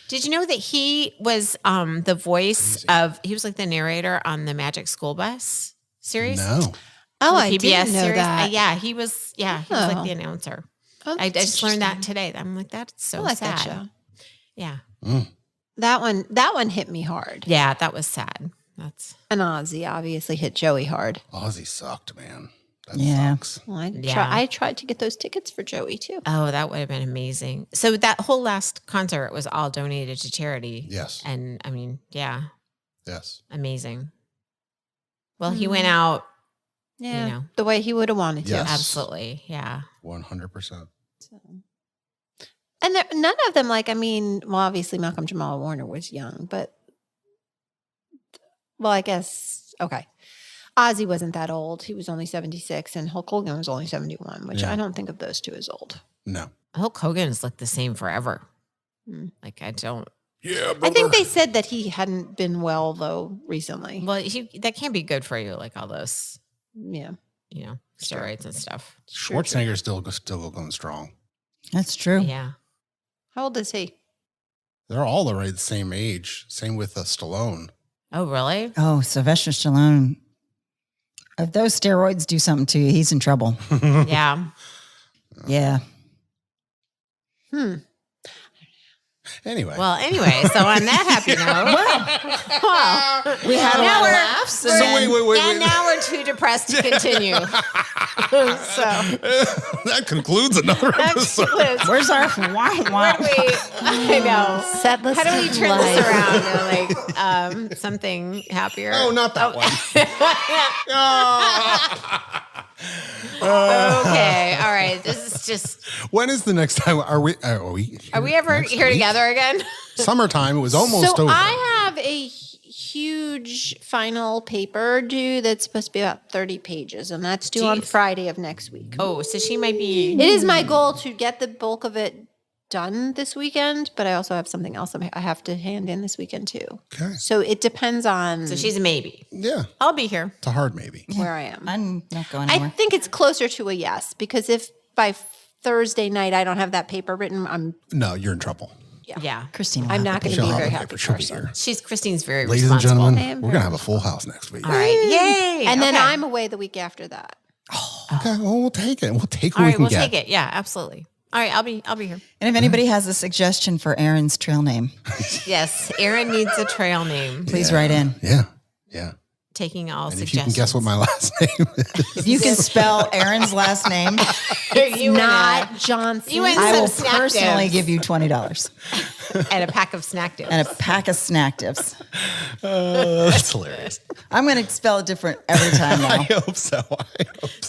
Did you know that he was the voice of? He was like the narrator on the Magic School Bus series. No. Oh, The I PBS didn't know series. that. Yeah, he was. Yeah, he was like the announcer. Oh, I that's just learned that interesting. today. I'm like, that's so I like sad. that show. Yeah, That one hit me hard. yeah, that was sad. That's And Ozzy obviously hit Joey hard. Ozzy sucked, man. That Yeah. sucks. Well, Yeah. I tried to get those tickets for Joey too. oh, that would have been amazing. So that whole last concert was all donated to charity. Yes. And I mean, yeah, Yes. amazing. Well, he went out. Yeah, You know. the way he would have wanted to. Yes. Absolutely, yeah. 100%. And none of them, well, obviously Malcolm Jamal Warner was young, but I guess, okay. Ozzy wasn't that old. He was only 76 and Hulk Hogan was only 71, which Yeah. I don't think of those two as old. No. Hulk Hogan has looked the same forever. Hmm. Like I don't. Yeah, I think they said that he hadn't been well though recently. Well, that can't be good for you. Like all those, Yeah. steroids and stuff. Schwarzenegger's still going strong. That's true. Yeah. How old is he? They're all the same age. Same with Stallone. Oh, really? Oh, Sylvester Stallone. If those steroids do something to you, he's in trouble. Yeah. Yeah. Anyway. Well, anyway, so on that happy note, well, We had a Now lot of we're- laughs. so and then- wait. and now we're too depressed to continue. So That concludes another that's episode. Where's our wah, wah? Where do we? I know. Setlist How do we of turn Life. this around to something happier? Oh, not that one. Okay. All right. This is just. When is the next time? Are we Ever next here week? together again? Summertime. It was almost So over. I have a huge final paper due that's supposed to be about 30 pages, and that's due on Jeez. Friday of next week. Oh, so she might be. It is my goal to get the bulk of it done this weekend, but I also have something else I have to hand in this weekend too. Okay. So it depends on So she's a maybe. Yeah. I'll be here. It's a hard maybe. where I am. I'm not going I anywhere. think it's closer to a yes, because if by Thursday night I don't have that paper written, I'm No, you're in trouble. Yeah. Christina. I'm not going to She'll be a have very the happy paper. She'll be person. here. Christine's very Ladies and responsible. gentlemen, I am we're very going to have a full house next week. All right. Yay. And then Okay. I'm away the week after that. Okay, well, we'll take it. We'll take what All we right. can We'll get. take it. Yeah, absolutely. All right. I'll be here. And if anybody has a suggestion for Aaron's trail name, Yes. Aaron needs a trail name. please write in. Yeah. Yeah. Taking all And if you suggestions. can guess what my last name is. If you can spell Aaron's last name, you Not Johnson. You went- I will Some snack personally dips. give you $20 and a pack of snack dips. and a pack of snack dips. That's hilarious. I'm going to spell it different every time I now. hope so.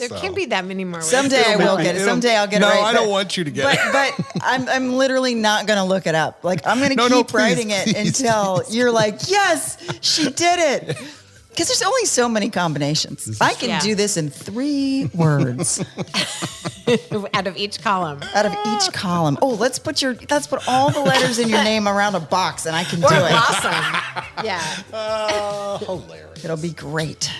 There can't be that many more. Someday I will get it. Someday I'll get it No, right. I don't want you to get it. But I'm literally not going to look it up. Like I'm going to No, keep please, writing it please, until please. you're like, yes, she did it. Because there's only so many combinations. I can Yeah. do this in 3 words out of each column. out of each column. Oh, let's put all the letters in your name around a box, and I can do it. Awesome. Yeah. Hilarious. It'll be great.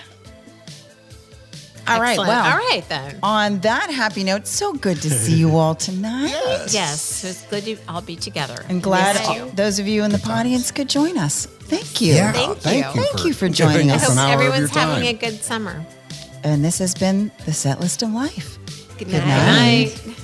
All right. Excellent. Well, All right then. on that happy note, so good to see you all tonight. Yes. So it's good to all be together. And glad Miss you. those of you in the audience could join us. Thank you. Yeah, Thank you. Thank you for joining giving us. I us an hope hour of your everyone's having time. a good summer. And this has been the Setlist of Life. Good Good night. night.